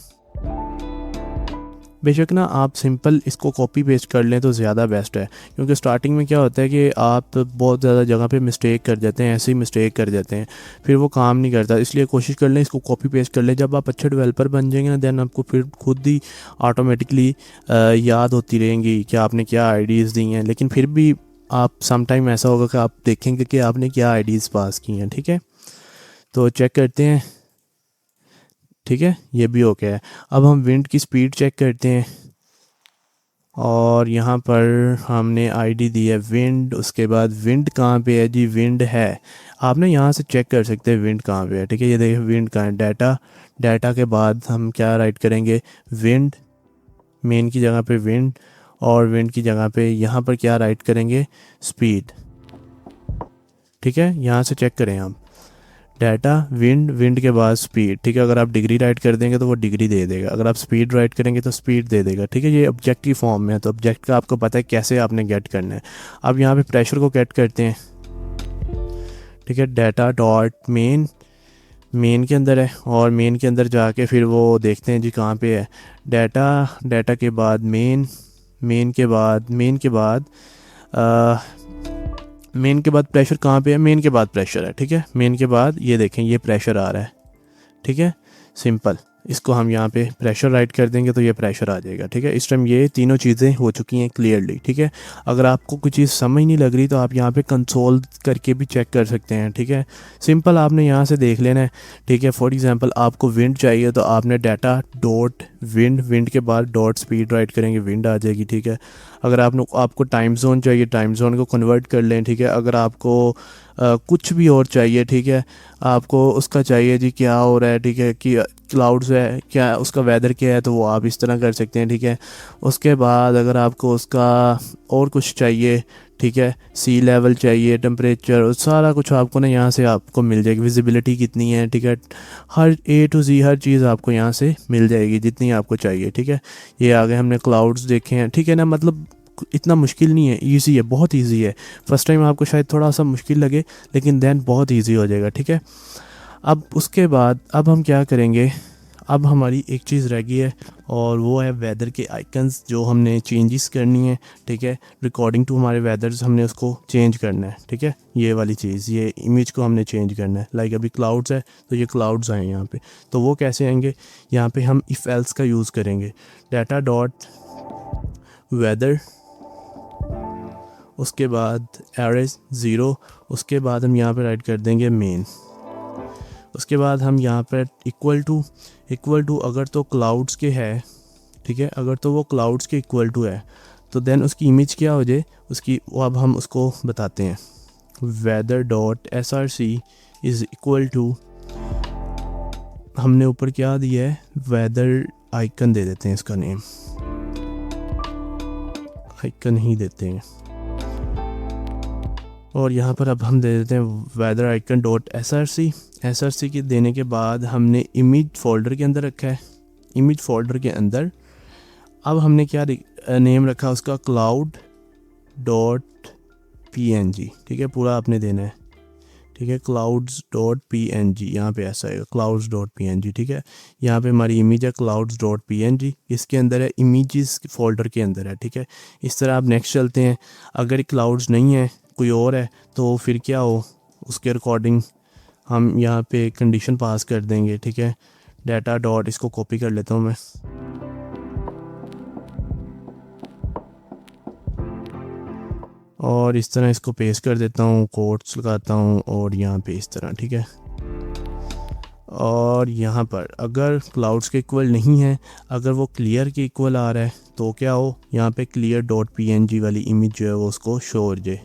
बेशक ना आप सिंपल इसको कॉपी पेस्ट कर लें तो ज़्यादा बेस्ट है, क्योंकि स्टार्टिंग में क्या होता है कि आप बहुत ज़्यादा जगह पे मिस्टेक कर जाते हैं, ऐसे ही मिस्टेक कर जाते हैं, फिर वो काम नहीं करता। इसलिए कोशिश कर लें इसको कॉपी पेस्ट कर लें। जब आप अच्छे डेवलपर बन जाएंगे ना, देन आपको फिर खुद ही ऑटोमेटिकली याद होती रहेंगी कि आपने क्या आईडीज़ दी हैं। लेकिन फिर भी आप सम टाइम ऐसा होगा कि आप देखेंगे कि आपने क्या आईडीज़ पास की हैं, ठीक है। तो चेक करते हैं, ठीक है, ये भी ओके है। अब हम विंड की स्पीड चेक करते हैं, और यहाँ पर हमने आईडी दी है विंड। उसके बाद विंड कहाँ पे है जी, विंड है, आप ना यहाँ से चेक कर सकते हैं विंड कहाँ पे है, ठीक है। ये देखिए विंड कहाँ है, डाटा के बाद हम क्या राइट करेंगे, विंड, मेन की जगह पे विंड, और विंड की जगह पे यहाँ पर क्या राइट करेंगे, स्पीड, ठीक है। यहाँ से चेक करें आप, डाटा विंड के बाद स्पीड, ठीक है। अगर आप डिग्री राइट कर देंगे तो वो डिग्री दे देगा, अगर आप स्पीड राइट करेंगे तो स्पीड दे देगा, ठीक है। ये ऑब्जेक्ट की फॉर्म में है, तो ऑब्जेक्ट का आपको पता है कैसे आपने गेट करना है। अब यहाँ पे प्रेशर को गेट करते हैं, ठीक है। डाटा डॉट मेन के अंदर है, और मेन के अंदर जाके फिर वो देखते हैं जी कहाँ पे है डाटा के बाद मेन के बाद प्रेशर कहाँ पे है, मेन के बाद प्रेशर है, ठीक है। मेन के बाद ये देखें ये प्रेशर आ रहा है, ठीक है। सिंपल इसको हम यहाँ पे प्रेशर राइट कर देंगे तो ये प्रेशर आ जाएगा, ठीक है। इस टाइम ये तीनों चीज़ें हो चुकी हैं क्लियरली, ठीक है। अगर आपको कुछ चीज़ समझ नहीं लग रही तो आप यहाँ पे कंसोल करके भी चेक कर सकते हैं, ठीक है। सिंपल आपने यहाँ से देख लेना है, ठीक है। फॉर एग्जांपल आपको विंड चाहिए तो आपने डाटा डॉट विंड के बाद डॉट स्पीड राइट करेंगे, विंड आ जाएगी, ठीक है। अगर आपको टाइम जोन चाहिए, टाइम जोन को कन्वर्ट कर लें, ठीक है। अगर आपको कुछ भी और चाहिए, ठीक है, आपको उसका चाहिए जी क्या हो रहा है, ठीक है, कि क्लाउड्स है क्या, उसका वेदर क्या है, तो वो आप इस तरह कर सकते हैं, ठीक है। उसके बाद अगर आपको उसका और कुछ चाहिए, ठीक है, सी लेवल चाहिए, टेम्परेचर, सारा कुछ आपको ना यहाँ से आपको मिल जाएगी। विजिबिलिटी कितनी है, ठीक है, हर A to Z हर चीज़ आपको यहाँ से मिल जाएगी जितनी आपको चाहिए, ठीक है। ये आगे हमने क्लाउड्स देखे हैं, ठीक है ना, मतलब इतना मुश्किल नहीं है, इजी है, बहुत इजी है। फर्स्ट टाइम आपको शायद थोड़ा सा मुश्किल लगे, लेकिन देन बहुत इजी हो जाएगा, ठीक है। अब उसके बाद अब हम क्या करेंगे, अब हमारी एक चीज़ रह गई है, और वो है वेदर के आइकन्स जो हमने चेंजेस करनी है, ठीक है। रिकॉर्डिंग टू हमारे वेदर्स हमने उसको चेंज करना है, ठीक है। ये वाली चीज़, ये इमेज को हमने चेंज करना है। लाइक अभी क्लाउड्स है तो ये क्लाउड्स आए यहाँ पे, तो वो कैसे आएंगे, यहाँ पे हम इफ़ एल्स का यूज़ करेंगे। डाटा डॉट वेदर, उसके बाद एरेज 0, उसके बाद हम यहाँ पे राइट कर देंगे मेन। उसके बाद हम यहाँ पर इक्वल टू अगर तो क्लाउड्स के है, ठीक है, अगर तो वो क्लाउड्स के इक्वल टू है तो देन उसकी इमेज क्या हो जाए उसकी, वो अब हम उसको बताते हैं। Weather dot src is equal to, हमने ऊपर क्या दिया है, वेदर आइकन दे देते हैं, इसका नेम आइकन ही देते हैं। और यहाँ पर अब हम दे देते हैं वेदर आइकन डॉट src के देने के बाद हमने इमेज फोल्डर के अंदर रखा है। इमेज फोल्डर के अंदर अब हमने क्या नेम रखा उसका, क्लाउड डॉट png, ठीक है, पूरा आपने देना है, ठीक है। क्लाउड्स डॉट png, यहाँ पे ऐसा है क्लाउड्स डॉट png, ठीक है। यहाँ पे हमारी इमेज है क्लाउड्स डॉट png, इसके अंदर है, इमेजेस फोल्डर के अंदर है, ठीक है। इस तरह आप नेक्स्ट चलते हैं। अगर क्लाउड्स नहीं है, कोई और है, तो फिर क्या हो, उसके अकॉर्डिंग हम यहाँ पे कंडीशन पास कर देंगे, ठीक है। डाटा डॉट, इसको कॉपी कर लेता हूँ मैं, और इस तरह इसको पेस्ट कर देता हूँ, कोट्स लगाता हूँ, और यहाँ पे इस तरह, ठीक है। और यहाँ पर अगर क्लाउड्स के इक्वल नहीं है, अगर वो क्लियर के इक्वल आ रहा है, तो क्या हो, यहाँ पे क्लियर डॉट png वाली इमेज जो है वो उसको शो हो जाए,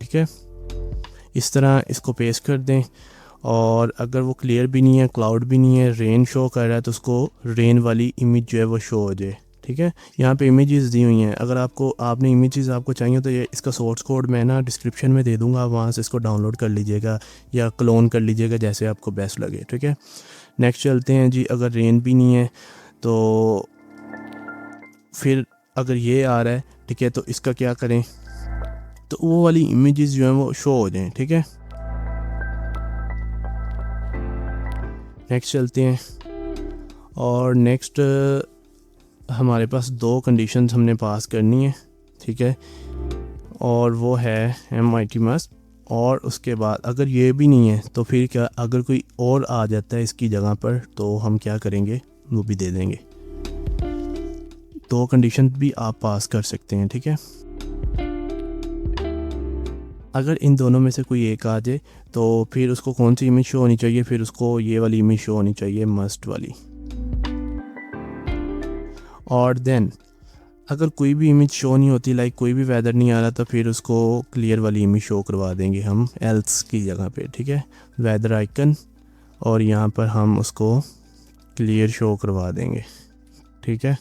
ठीक है। इस तरह इसको पेस्ट कर दें। और अगर वो क्लियर भी नहीं है, क्लाउड भी नहीं है, रेन शो कर रहा है, तो उसको रेन वाली इमेज जो है वो शो हो जाए, ठीक है। यहाँ पे इमेजेस दी हुई हैं, अगर आपने इमेजेस आपको चाहिए तो ये इसका सोर्स कोड मैं ना डिस्क्रिप्शन में दे दूँगा, वहाँ से इसको डाउनलोड कर लीजिएगा या क्लोन कर लीजिएगा, जैसे आपको बेस्ट लगे, ठीक है। नेक्स्ट चलते हैं जी। अगर रेन भी नहीं है तो फिर अगर ये आ रहा है, ठीक है, तो इसका क्या करें, तो वो वाली इमेजेस जो हैं वो शो हो जाएं, ठीक है। नेक्स्ट चलते हैं। और नेक्स्ट हमारे पास 2 कंडीशंस हमने पास करनी है, ठीक है, और वो है MIT मस्ट। और उसके बाद अगर ये भी नहीं है तो फिर क्या, अगर कोई और आ जाता है इसकी जगह पर, तो हम क्या करेंगे, वो भी दे देंगे। 2 कंडीशन भी आप पास कर सकते हैं, ठीक है। अगर इन दोनों में से कोई एक आ जाए तो फिर उसको कौन सी इमेज शो होनी चाहिए, फिर उसको ये वाली इमेज शो होनी चाहिए, मस्ट वाली। और देन अगर कोई भी इमेज शो नहीं होती, लाइक कोई भी वेदर नहीं आ रहा, तो फिर उसको क्लियर वाली इमेज शो करवा देंगे हम एल्स की जगह पे, ठीक है। वेदर आइकन, और यहाँ पर हम उसको क्लियर शो करवा देंगे, ठीक है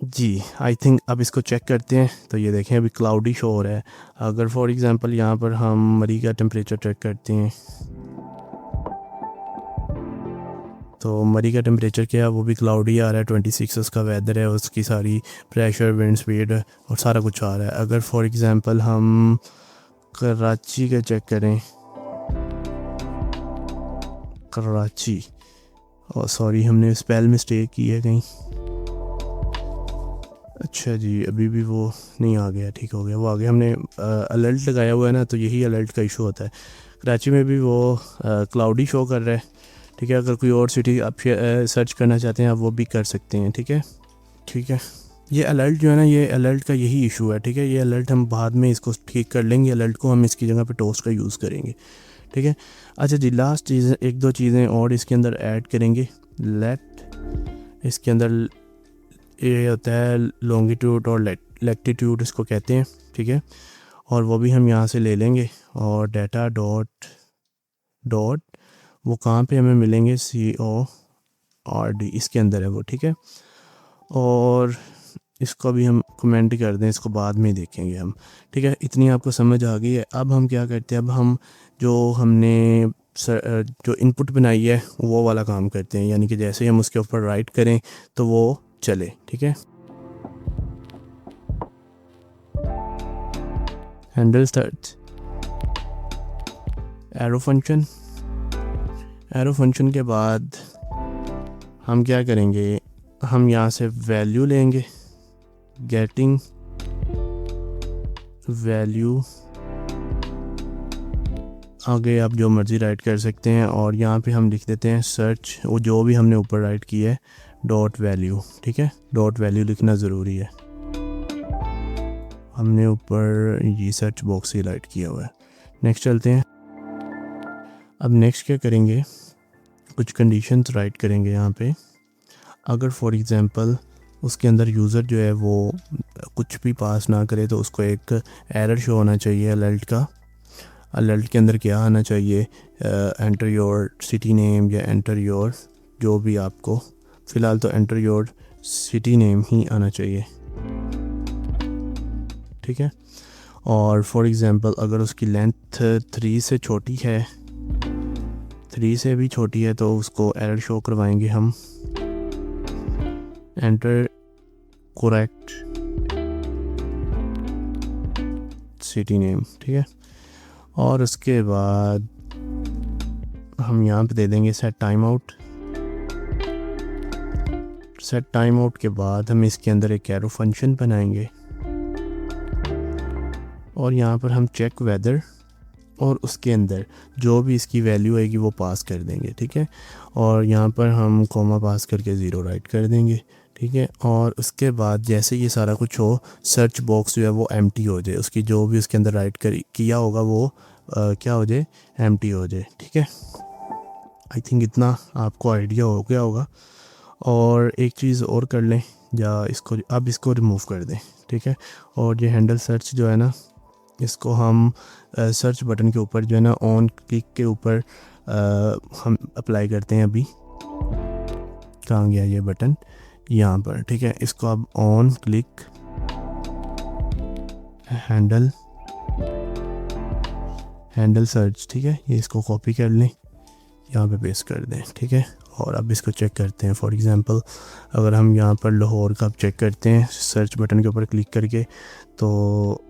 जी। आई थिंक अब इसको चेक करते हैं। तो ये देखें अभी क्लाउडी शो हो रहा है। अगर फॉर एग्जांपल यहाँ पर हम मरी का टेम्परेचर चेक करते हैं, तो मरी का टेम्परेचर क्या है, वो भी क्लाउडी आ रहा है, 26 उसका वेदर है, उसकी सारी प्रेशर, विंड स्पीड और सारा कुछ आ रहा है। अगर फॉर एग्जांपल हम कराची का चेक करें, कराची, और सॉरी हमने स्पेल मिस्टेक की है कहीं, अच्छा जी अभी भी वो नहीं आ गया, ठीक हो गया, वो आ गया। हमने अलर्ट लगाया हुआ है ना, तो यही अलर्ट का इशू होता है। कराची में भी वो क्लाउडी शो कर रहा है, ठीक है। अगर कोई और सिटी आप सर्च करना चाहते हैं आप वो भी कर सकते हैं, ठीक है। ठीक है, ये अलर्ट जो है ना, ये अलर्ट का यही इशू है, ठीक है। ये अलर्ट हम बाद में इसको ठीक कर लेंगे, अलर्ट को हम इसकी जगह पे टोस्ट का यूज़ करेंगे, ठीक है। अच्छा जी, लास्ट चीज़, एक दो चीज़ें और इसके अंदर ऐड करेंगे। लेट, इसके अंदर ये होता है लॉन्गिट्यूड और लैटिट्यूड इसको कहते हैं, ठीक है। और वो भी हम यहाँ से ले लेंगे। और डाटा डॉट डॉट वो कहाँ पे हमें मिलेंगे, CORD इसके अंदर है वो, ठीक है। और इसको भी हम कमेंट कर दें, इसको बाद में देखेंगे हम, ठीक है। इतनी आपको समझ आ गई है। अब हम क्या करते हैं, अब हम जो हमने जो इनपुट बनाई है वो वाला काम करते हैं, यानी कि जैसे ही हम उसके ऊपर राइट करें तो वो चले, ठीक है। Handle search, arrow function, arrow function के बाद हम क्या करेंगे, हम यहाँ से वैल्यू लेंगे, गेटिंग वैल्यू, आगे आप जो मर्ज़ी राइट कर सकते हैं। और यहाँ पे हम लिख देते हैं सर्च, वो जो भी हमने ऊपर राइट किया है, डॉट वैल्यू, ठीक है। डॉट वैल्यू लिखना ज़रूरी है, हमने ऊपर ये सर्च बॉक्स ही राइट किया हुआ है। नेक्स्ट चलते हैं। अब नेक्स्ट क्या करेंगे, कुछ कंडीशंस राइट करेंगे यहाँ पे। अगर फॉर एग्ज़ाम्पल उसके अंदर यूज़र जो है वो कुछ भी पास ना करे तो उसको एक एरर शो होना चाहिए अलर्ट का। अलर्ट के अंदर क्या आना चाहिए, एंटर योर सिटी नेम या एंटर योर, जो भी आपको, फ़िलहाल तो एंटर योर सिटी नेम ही आना चाहिए, ठीक है। और फॉर एग्ज़ाम्पल अगर उसकी लेंथ 3 से छोटी है, 3 से भी छोटी है, तो उसको एरर शो करवाएंगे हम, एंटर करेक्ट सिटी नेम, ठीक है। और उसके बाद हम यहाँ पे दे देंगे set time out. Set time out के बाद हम इसके अंदर एक एरो फंक्शन बनाएंगे और यहाँ पर हम चेक वेदर, और उसके अंदर जो भी इसकी वैल्यू आएगी वो पास कर देंगे, ठीक है। और यहाँ पर हम कॉमा पास करके 0 राइट कर देंगे, ठीक है। और उसके बाद जैसे ये सारा कुछ हो, सर्च बॉक्स जो है वो एम्प्टी हो जाए, उसकी जो भी उसके अंदर राइट किया होगा वो क्या हो जाए, एम्प्टी हो जाए, ठीक है। आई थिंक इतना आपको आइडिया हो गया होगा। और एक चीज़ और कर लें, या इसको अब इसको रिमूव कर दें, ठीक है। और ये हैंडल सर्च जो है ना, इसको हम सर्च बटन के ऊपर जो है ना, ऑन क्लिक के ऊपर हम अप्लाई करते हैं। अभी कहाँ गया ये बटन, यहाँ पर, ठीक है। इसको अब ऑन क्लिक हैंडल सर्च, ठीक है। ये इसको कॉपी कर लें, यहाँ पे पेस्ट कर दें, ठीक है। और अब इसको चेक करते हैं। फॉर एग्ज़ाम्पल अगर हम यहाँ पर लाहौर का चेक करते हैं सर्च बटन के ऊपर क्लिक करके, तो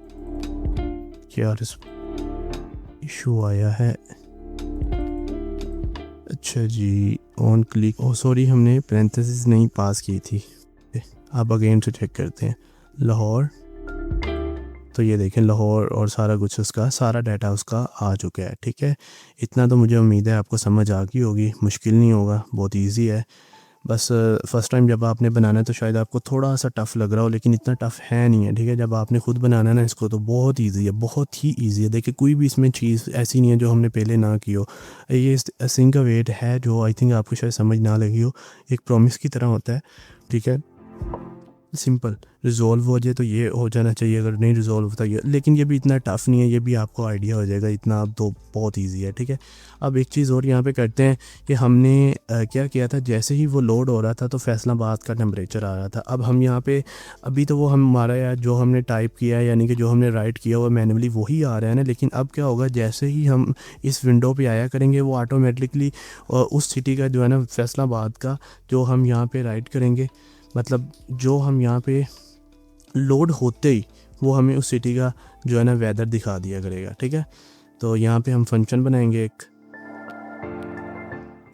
क्या इशू आया है, अच्छा जी, ऑन क्लिक, ओ सॉरी, हमने पैरेंथेसिस नहीं पास की थी। अब अगेन से चेक करते हैं लाहौर, तो ये देखें लाहौर और सारा कुछ उसका, सारा डाटा उसका आ चुका है, ठीक है। इतना तो मुझे उम्मीद है आपको समझ आ गई होगी, मुश्किल नहीं होगा, बहुत इजी है। बस फ़र्स्ट टाइम जब आपने बनाना है तो शायद आपको थोड़ा सा टफ़ लग रहा हो, लेकिन इतना टफ़ है नहीं है, ठीक है। जब आपने खुद बनाना है ना इसको, तो बहुत ईजी है, बहुत ही ईजी है। देखिए कोई भी इसमें चीज़ ऐसी नहीं है जो हमने पहले ना की हो। ये सिंक का वेट है जो आई थिंक आपको शायद समझ ना लगी हो, एक प्रॉमिस की तरह होता है, ठीक है। सिंपल रिजॉल्व हो जाए तो ये हो जाना चाहिए, अगर नहीं रिजॉल्व होता ये, लेकिन ये भी इतना टफ़ नहीं है, ये भी आपको आइडिया हो जाएगा इतना, अब तो बहुत इजी है, ठीक है। अब एक चीज़ और यहाँ पे करते हैं कि हमने क्या किया था, जैसे ही वो लोड हो रहा था तो फैसलाबाद का टेम्परेचर आ रहा था। अब हम यहाँ पे अभी तो वो हमारा यार जो हमने टाइप किया है, यानी कि जो हमने राइट किया हुआ मैनुअली वही आ रहा है ना, लेकिन अब क्या होगा, जैसे ही हम इस विंडो पर आया करेंगे वो ऑटोमेटिकली उस सिटी का जो है ना, फैसलाबाद का जो हम यहाँ पर राइट करेंगे, मतलब जो हम यहाँ पे लोड होते ही वो हमें उस सिटी का जो है ना वेदर दिखा दिया करेगा, ठीक है। तो यहाँ पे हम फंक्शन बनाएंगे एक,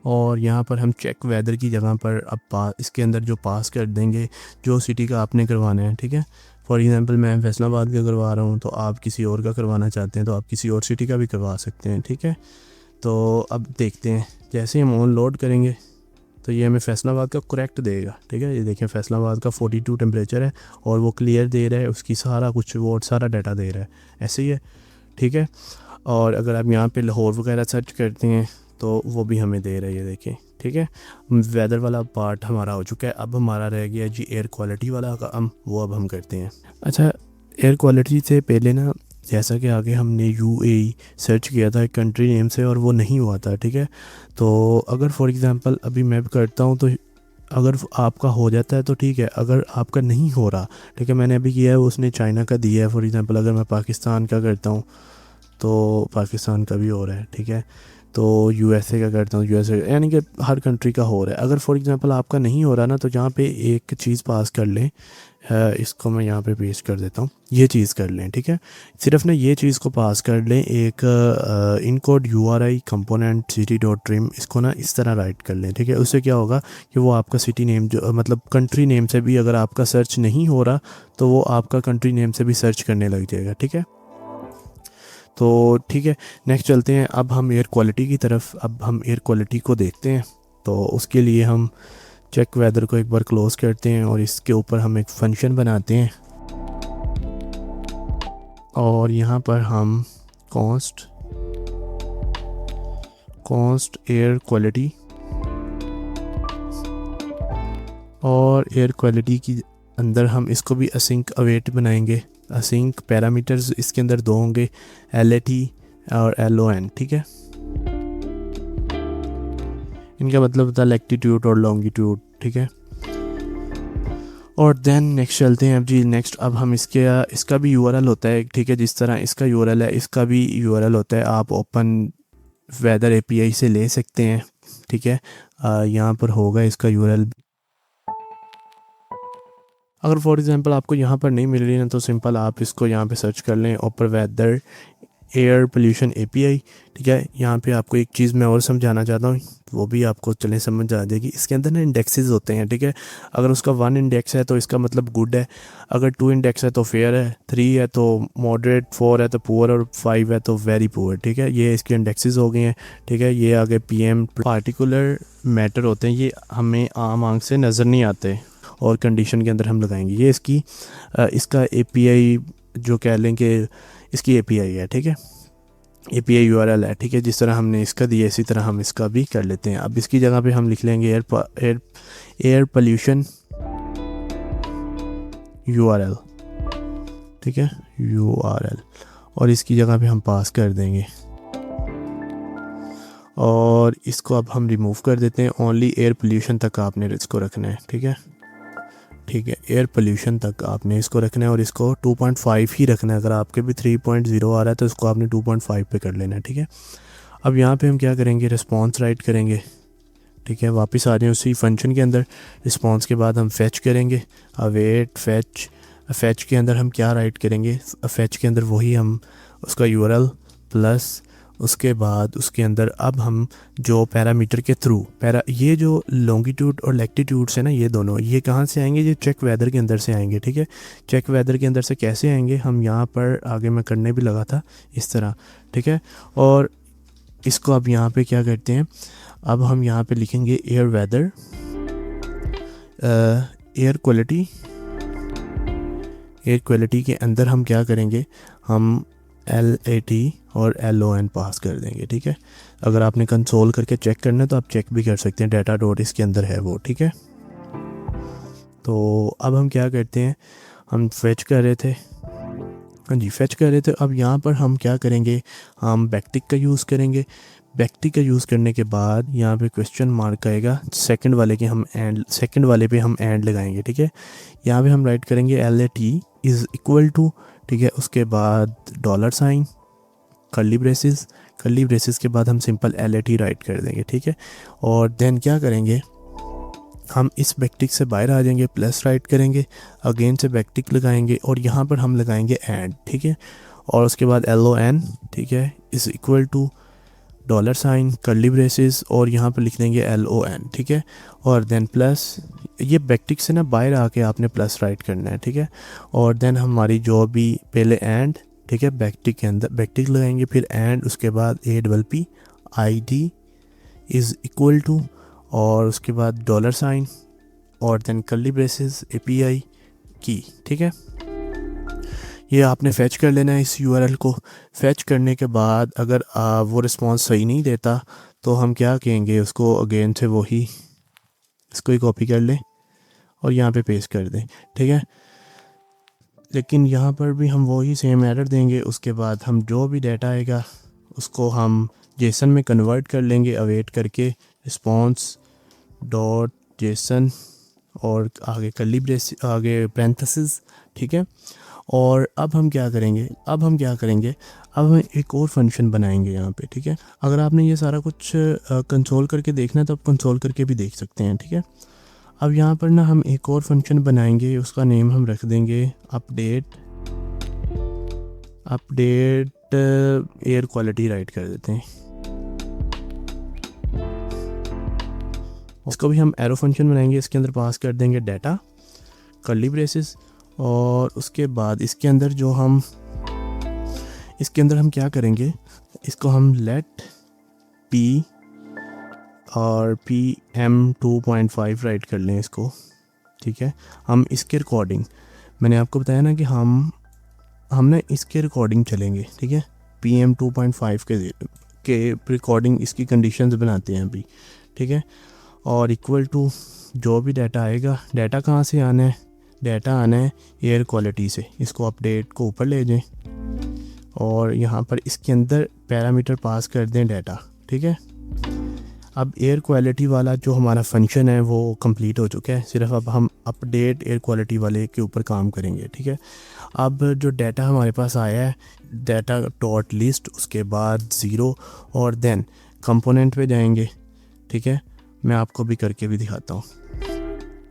और यहाँ पर हम चेक वेदर की जगह पर अब इसके अंदर जो पास कर देंगे जो सिटी का आपने करवाना है, ठीक है। फॉर एग्ज़ाम्पल मैं फैसलाबाद का करवा रहा हूँ, तो आप किसी और का करवाना चाहते हैं तो आप किसी और सिटी का भी करवा सकते हैं, ठीक है। तो अब देखते हैं, जैसे ही हम ऑन लोड करेंगे तो ये हमें फैसलाबाद का करेक्ट देगा, ठीक है। ये देखें फैसलाबाद का 42 टेम्परेचर है और वो क्लियर दे रहा है, उसकी सारा कुछ वो सारा डाटा दे रहा है, ऐसे ही है, ठीक है। और अगर आप यहाँ पे लाहौर वगैरह सर्च करते हैं तो वो भी हमें दे रही है, देखें। ठीक है, वेदर वाला पार्ट हमारा हो चुका है। अब हमारा रह गया जी एयर क्वालिटी वाला काम, वो अब हम करते हैं। अच्छा, एयर क्वालिटी से पहले ना, जैसा कि आगे हमने यूएई सर्च किया था एक कंट्री नेम से और वो नहीं हुआ था। ठीक है, तो अगर फॉर एग्ज़ाम्पल अभी मैं करता हूँ तो अगर आपका हो जाता है तो ठीक है, अगर आपका नहीं हो रहा, ठीक है, मैंने अभी किया है, उसने चाइना का दिया है फॉर एग्ज़ाम्पल। अगर मैं पाकिस्तान का करता हूँ तो पाकिस्तान का भी हो रहा है। ठीक है, तो यूएसए का करता हूँ, यूएसए, यानी कि हर कंट्री का हो रहा है। अगर फॉर एग्ज़ाम्पल आपका नहीं हो रहा ना, तो जहाँ पे एक चीज़ पास कर लें, इसको मैं यहाँ पे पेस्ट कर देता हूँ, ये चीज़ कर लें। ठीक है, सिर्फ ना ये चीज़ को पास कर लें, एक encode URI component city dot trim, इसको ना इस तरह राइट कर लें। ठीक है, उससे क्या होगा कि वो आपका सिटी नेम जो मतलब कंट्री नेम से भी अगर आपका सर्च नहीं हो रहा तो वो आपका कंट्री नेम से भी सर्च करने लग जाएगा। ठीक है, तो ठीक है, नेक्स्ट चलते हैं अब हम एयर क्वालिटी की तरफ। अब हम एयर क्वालिटी को देखते हैं, तो उसके लिए हम चेक वेदर को एक बार क्लोज करते हैं और इसके ऊपर हम एक फंक्शन बनाते हैं और यहाँ पर हम कॉन्स्ट एयर क्वालिटी, और एयर क्वालिटी की अंदर हम इसको भी असिंक अवेट बनाएंगे। असिंक पैरामीटर्स इसके अंदर दो होंगे, LAT और LON। ठीक है, इनका मतलब होता है लैटिट्यूड और लॉन्गिट्यूड। ठीक है, और देन नेक्स्ट चलते हैं अब जी। नेक्स्ट अब हम इसका भी URL होता है। ठीक है, जिस तरह इसका URL है इसका भी URL होता है, आप ओपन वेदर API से ले सकते हैं। ठीक है, यहाँ पर होगा इसका URL। अगर फॉर एग्ज़ाम्पल आपको यहाँ पर नहीं मिल रही ना, तो सिंपल आप इसको यहाँ पे सर्च कर लें, ओपर वेदर एयर पोल्यूशन API। ठीक है, यहाँ पे आपको एक चीज़ मैं और समझाना चाहता हूँ, वो भी आपको चलें समझ आ जाएगी। इसके अंदर ना इंडेक्सेस होते हैं। ठीक है, अगर उसका 1 इंडेक्स है तो इसका मतलब गुड है, अगर 2 इंडेक्स है तो फेयर है, 3 है तो मॉडरेट, 4 है तो पुअर और 5 है तो वेरी पुअर। ठीक है, ये इसके इंडेक्सेस हो गए हैं। ठीक है, ये आगे PM पार्टिकुलर मैटर होते हैं, ये हमें आम आंख से नज़र नहीं आते और कंडीशन के अंदर हम लगाएंगे। ये इसका API जो कह लें कि इसकी API है। ठीक है, API URL है। ठीक है, जिस तरह हमने इसका दिया इसी तरह हम इसका भी कर लेते हैं। अब इसकी जगह पे हम लिख लेंगे एयर पोल्यूशन URL। ठीक है, URL, और इसकी जगह पे हम पास कर देंगे और इसको अब हम रिमूव कर देते हैं। ओनली एयर पोल्यूशन तक आपने इसको रखना है। ठीक है, एयर पोल्यूशन तक आपने इसको रखना है और इसको 2.5 ही रखना है। अगर आपके भी 3.0 आ रहा है तो इसको आपने 2.5 पे कर लेना है। ठीक है, अब यहाँ पे हम क्या करेंगे, रिस्पॉन्स राइट करेंगे। ठीक है, वापस आ जाए उसी फंक्शन के अंदर। रिस्पॉन्स के बाद हम फेच करेंगे, अवेट फेच के अंदर हम क्या राइट करेंगे, फेच के अंदर वही हम उसका URL प्लस उसके बाद उसके अंदर अब हम जो पैरामीटर के थ्रू ये जो लॉन्गिट्यूड और लैटिट्यूड्स है ना, ये दोनों ये कहाँ से आएंगे, ये चेक वेदर के अंदर से आएंगे। ठीक है, चेक वेदर के अंदर से कैसे आएंगे, हम यहाँ पर आगे मैं करने भी लगा था इस तरह। ठीक है, और इसको अब यहाँ पे क्या करते हैं, अब हम यहाँ पे लिखेंगे एयर वेदर एयर क्वालिटी के अंदर हम क्या करेंगे, हम LAT और LON पास कर देंगे। ठीक है, अगर आपने कंसोल करके चेक करना है तो आप चेक भी कर सकते हैं, डाटा डॉट इसके अंदर है वो। ठीक है, तो अब हम क्या करते हैं, हम फेच कर रहे थे, हाँ जी फेच कर रहे थे। अब यहाँ पर हम क्या करेंगे, हम बैकटिक का यूज़ करेंगे। बैकटिक का यूज़ करने के बाद यहाँ पे क्वेश्चन मार्क आएगा, सेकंड वाले पे हम एंड लगाएंगे। ठीक है, यहाँ पे हम राइट करेंगे LAT इज़ इक्वल टू, ठीक है, उसके बाद $, कर्ली ब्रेसेस के बाद हम सिंपल LAT राइट कर देंगे। ठीक है, और देन क्या करेंगे, हम इस बैकटिक से बाहर आ जाएंगे, प्लस राइट करेंगे, अगेन से बैकटिक लगाएंगे और यहाँ पर हम लगाएंगे एंड। ठीक है, और उसके बाद LON, ठीक है, is equal to $, curly braces और यहाँ पर लिख देंगे LON। ठीक है, और देन प्लस, ये बैकटिक से ना बाहर आके आपने प्लस राइट करना है। ठीक है, और देन हमारी जो भी पहले एंड, ठीक है, बैकटिक के अंदर बैकटिक लगाएंगे, फिर एंड, उसके बाद APP ID is equal to, और उसके बाद $, और देन कर्ली ब्रेसेस API की। ठीक है, ये आपने फ़ेच कर लेना है इस यूआरएल को। फ़ेच करने के बाद अगर वो रिस्पॉन्स सही नहीं देता तो हम क्या कहेंगे उसको, अगेन से वही इसको ही कॉपी कर लें और यहाँ पे पेस्ट कर दें, ठीक है। लेकिन यहाँ पर भी हम वही सेम एरर देंगे। उसके बाद हम जो भी डाटा आएगा उसको हम जेसन में कन्वर्ट कर लेंगे, अवेट करके रिस्पॉन्स डॉट जेसन और आगे कर्ली ब्रेस, आगे पैरेंथेसिस, ठीक है। और अब हम क्या करेंगे, अब हम एक और फंक्शन बनाएंगे यहाँ पे, ठीक है। अगर आपने ये सारा कुछ कंसोल करके देखना है तो आप कंसोल करके भी देख सकते हैं, ठीक है। अब यहाँ पर ना हम एक और फंक्शन बनाएंगे, उसका नेम हम रख देंगे अपडेट एयर क्वालिटी राइट कर देते हैं। इसको भी हम एरो फंक्शन बनाएंगे, इसके अंदर पास कर देंगे डाटा कर्ली ब्रेसेस और उसके बाद इसके अंदर हम क्या करेंगे, इसको हम लेट पी और PM2.5 राइट कर लें इसको, ठीक है। हम इसके रिकॉर्डिंग, मैंने आपको बताया ना कि हम ना इसके रिकॉर्डिंग चलेंगे, ठीक है। PM2.5 के रिकॉर्डिंग इसकी कंडीशंस बनाते हैं अभी, ठीक है। और इक्वल टू जो भी डाटा आएगा, डाटा कहाँ से आना है, डाटा आना है एयर क्वालिटी से। इसको अपडेट को ऊपर ले जाएं और यहाँ पर इसके अंदर पैरामीटर पास कर दें डाटा, ठीक है। अब एयर क्वालिटी वाला जो हमारा फंक्शन है वो कंप्लीट हो चुका है, सिर्फ अब हम अपडेट एयर क्वालिटी वाले के ऊपर काम करेंगे, ठीक है। अब जो डाटा हमारे पास आया है, डाटा डॉट लिस्ट, उसके बाद 0 और देन कंपोनेंट पे जाएंगे, ठीक है। मैं आपको भी करके भी दिखाता हूँ।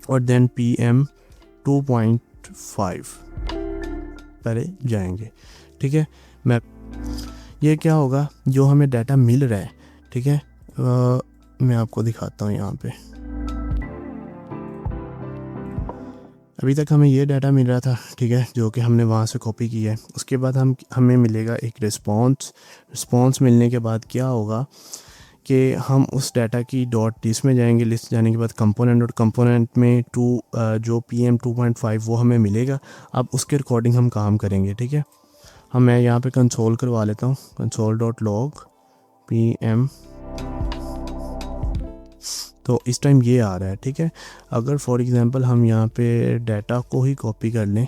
और देन PM2.5 पहले जाएंगे, ठीक है। ये क्या होगा, जो हमें डाटा मिल रहा है, ठीक है, मैं आपको दिखाता हूँ यहाँ पे। अभी तक हमें ये डाटा मिल रहा था, ठीक है, जो कि हमने वहाँ से कॉपी किया है। उसके बाद हमें मिलेगा एक रिस्पॉन्स मिलने के बाद क्या होगा कि हम उस डाटा की डॉट लिस्ट में जाएंगे। लिस्ट जाने के बाद कंपोनेंट, और कंपोनेंट में जो PM2.5 वो हमें मिलेगा। अब उसके रिकॉर्डिंग हम काम करेंगे, ठीक है। मैं यहाँ पे कंसोल करवा लेता हूँ, console.log PM, तो इस टाइम ये आ रहा है, ठीक है। अगर फॉर एग्जांपल हम यहाँ पे डाटा को ही कॉपी कर लें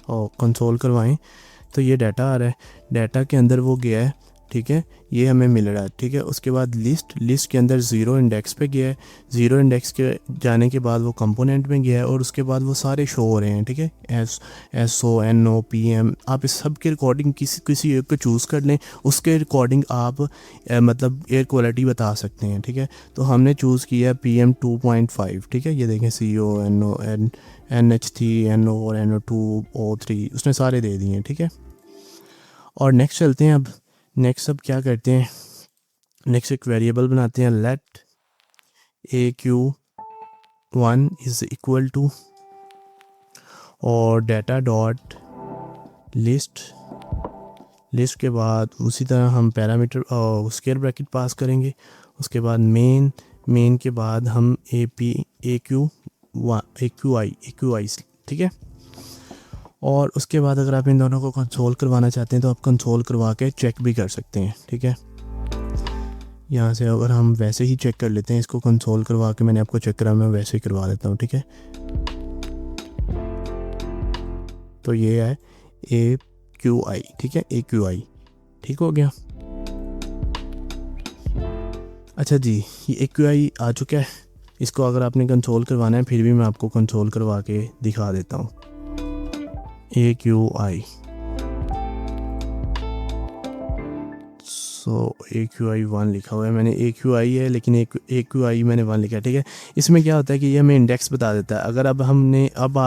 और कंसोल करवाएं तो ये डाटा आ रहा है, डाटा के अंदर वो गया है, ठीक है, ये हमें मिल रहा है, ठीक है। उसके बाद लिस्ट के अंदर 0 इंडेक्स पे गया है, 0 इंडेक्स के जाने के बाद वो कंपोनेंट में गया है और उसके बाद वो सारे शो हो रहे हैं, ठीक है। SO NO PM, आप इस सब के रिकॉर्डिंग किसी एक को चूज़ कर लें, उसके रिकॉर्डिंग आप मतलब एयर क्वालिटी बता सकते हैं, ठीक है। तो हमने चूज़ किया PM2.5, ठीक है। ये देखें CO NO NH3 NO और NO2 O3 उसने सारे दे दिए हैं, ठीक है। और नेक्स्ट चलते हैं। अब नेक्स्ट अब क्या करते हैं, नेक्स्ट एक वेरिएबल बनाते हैं, let AQ1 is equal to और डाटा डॉट लिस्ट के बाद उसी तरह हम पैरामीटर और स्क्वायर ब्रैकेट पास करेंगे। उसके बाद मेन के बाद हम AQI, ठीक है। और उसके बाद अगर आप इन दोनों को कंसोल करवाना चाहते हैं तो आप कंसोल करवा के चेक भी कर सकते हैं, ठीक है। यहाँ से अगर हम वैसे ही चेक कर लेते हैं, इसको कंसोल करवा के, मैंने आपको चेक करा, मैं वैसे ही करवा देता हूँ, ठीक है। तो ये है AQI, ठीक है, AQI ठीक हो गया। अच्छा जी, ये AQI आ चुका है। इसको अगर आपने कंसोल करवाना है फिर भी मैं आपको कंसोल करवा के दिखा देता हूँ। AQI, AQI 1 लिखा हुआ है, मैंने AQI है लेकिन AQI मैंने 1 लिखा है, ठीक है। इसमें क्या होता है कि ये हमें इंडेक्स बता देता है। अगर अब आ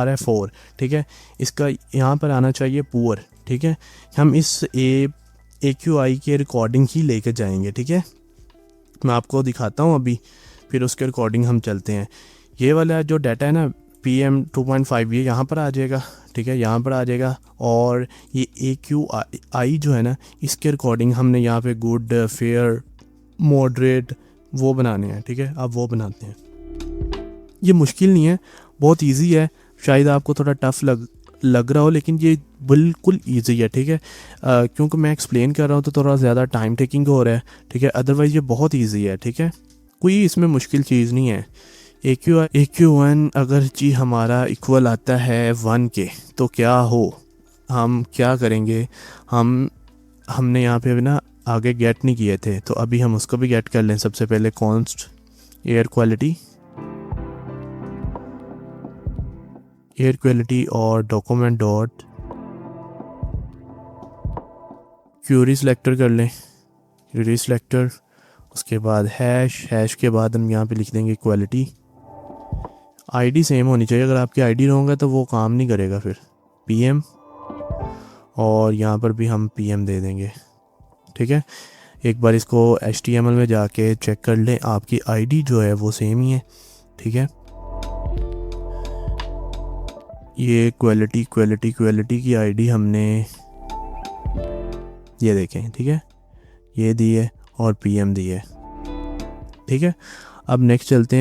रहा है 4, ठीक है, इसका यहाँ पर आना चाहिए पुअर, ठीक है। हम इस AQI के रिकॉर्डिंग ही लेकर जाएंगे, ठीक है। मैं आपको दिखाता हूँ अभी, फिर उसके रिकॉर्डिंग हम चलते हैं। ये वाला जो डाटा है ना PM2.5, ये यहाँ पर आ जाएगा, ठीक है, यहाँ पर आ जाएगा। और ये AQI जो है ना, इसके रिकॉर्डिंग हमने यहाँ पे गुड, फेयर, मॉडरेट वो बनाने हैं, ठीक है। आप वो बनाते हैं। ये मुश्किल नहीं है, बहुत इजी है। शायद आपको थोड़ा टफ लग रहा हो, लेकिन ये बिल्कुल ईजी है, ठीक है। क्योंकि मैं एक्सप्लेन कर रहा हूँ तो थोड़ा ज़्यादा टाइम टेकिंग हो रहा है, ठीक है। अदरवाइज़ ये बहुत ईजी है, ठीक है, कोई इसमें मुश्किल चीज़ नहीं है। AQ1 अगर जी हमारा इक्वल आता है 1 के, तो क्या हो, हम क्या करेंगे, हमने यहाँ पे ना आगे गेट नहीं किए थे, तो अभी हम उसको भी गेट कर लें। सबसे पहले कॉन्स्ट एयर क्वालिटी और डॉक्यूमेंट डॉट क्यूरी सिलेक्टर कर लें, क्यूरी सिलेक्टर। उसके बाद हैश के बाद हम यहाँ पे लिख देंगे क्वालिटी। आईडी सेम होनी चाहिए, अगर आपकी आईडी रॉन्ग है तो वो काम नहीं करेगा फिर। PM, और यहाँ पर भी हम PM दे देंगे, ठीक है। एक बार इसको HTML में जाके चेक कर लें, आपकी आईडी जो है वो सेम ही है, ठीक है। ये क्वालिटी की आईडी हमने ये देखें, ठीक है, ये दी है और PM दी है, ठीक है। अब नेक्स्ट चलते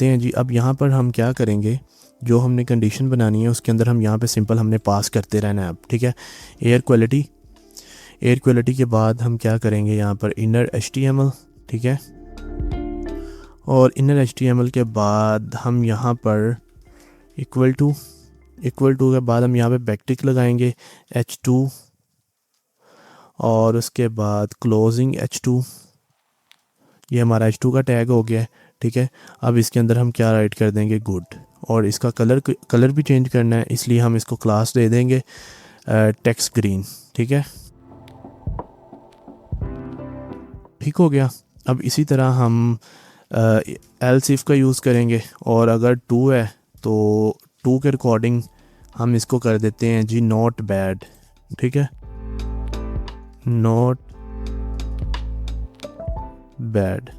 हैं जी। अब यहाँ पर हम क्या करेंगे, जो हमने कंडीशन बनानी है उसके अंदर हम यहाँ पे सिंपल हमने पास करते रहना है अब, ठीक है। एयर क्वालिटी के बाद हम क्या करेंगे, यहाँ पर इनर HTML, ठीक है। और इनर HTML के बाद हम यहाँ पर इक्वल टू के बाद हम यहाँ पे बैकटिक लगाएंगे H2, और उसके बाद क्लोजिंग H2। ये हमारा H2 का टैग हो गया है, ठीक है। अब इसके अंदर हम क्या राइट कर देंगे, गुड। और इसका कलर भी चेंज करना है, इसलिए हम इसको क्लास दे देंगे टेक्स्ट ग्रीन, ठीक है। ठीक हो गया। अब इसी तरह हम एल्स इफ का यूज़ करेंगे, और अगर 2 है तो 2 के अकॉर्डिंग हम इसको कर देते हैं जी नॉट बैड, ठीक है, नॉट बैड।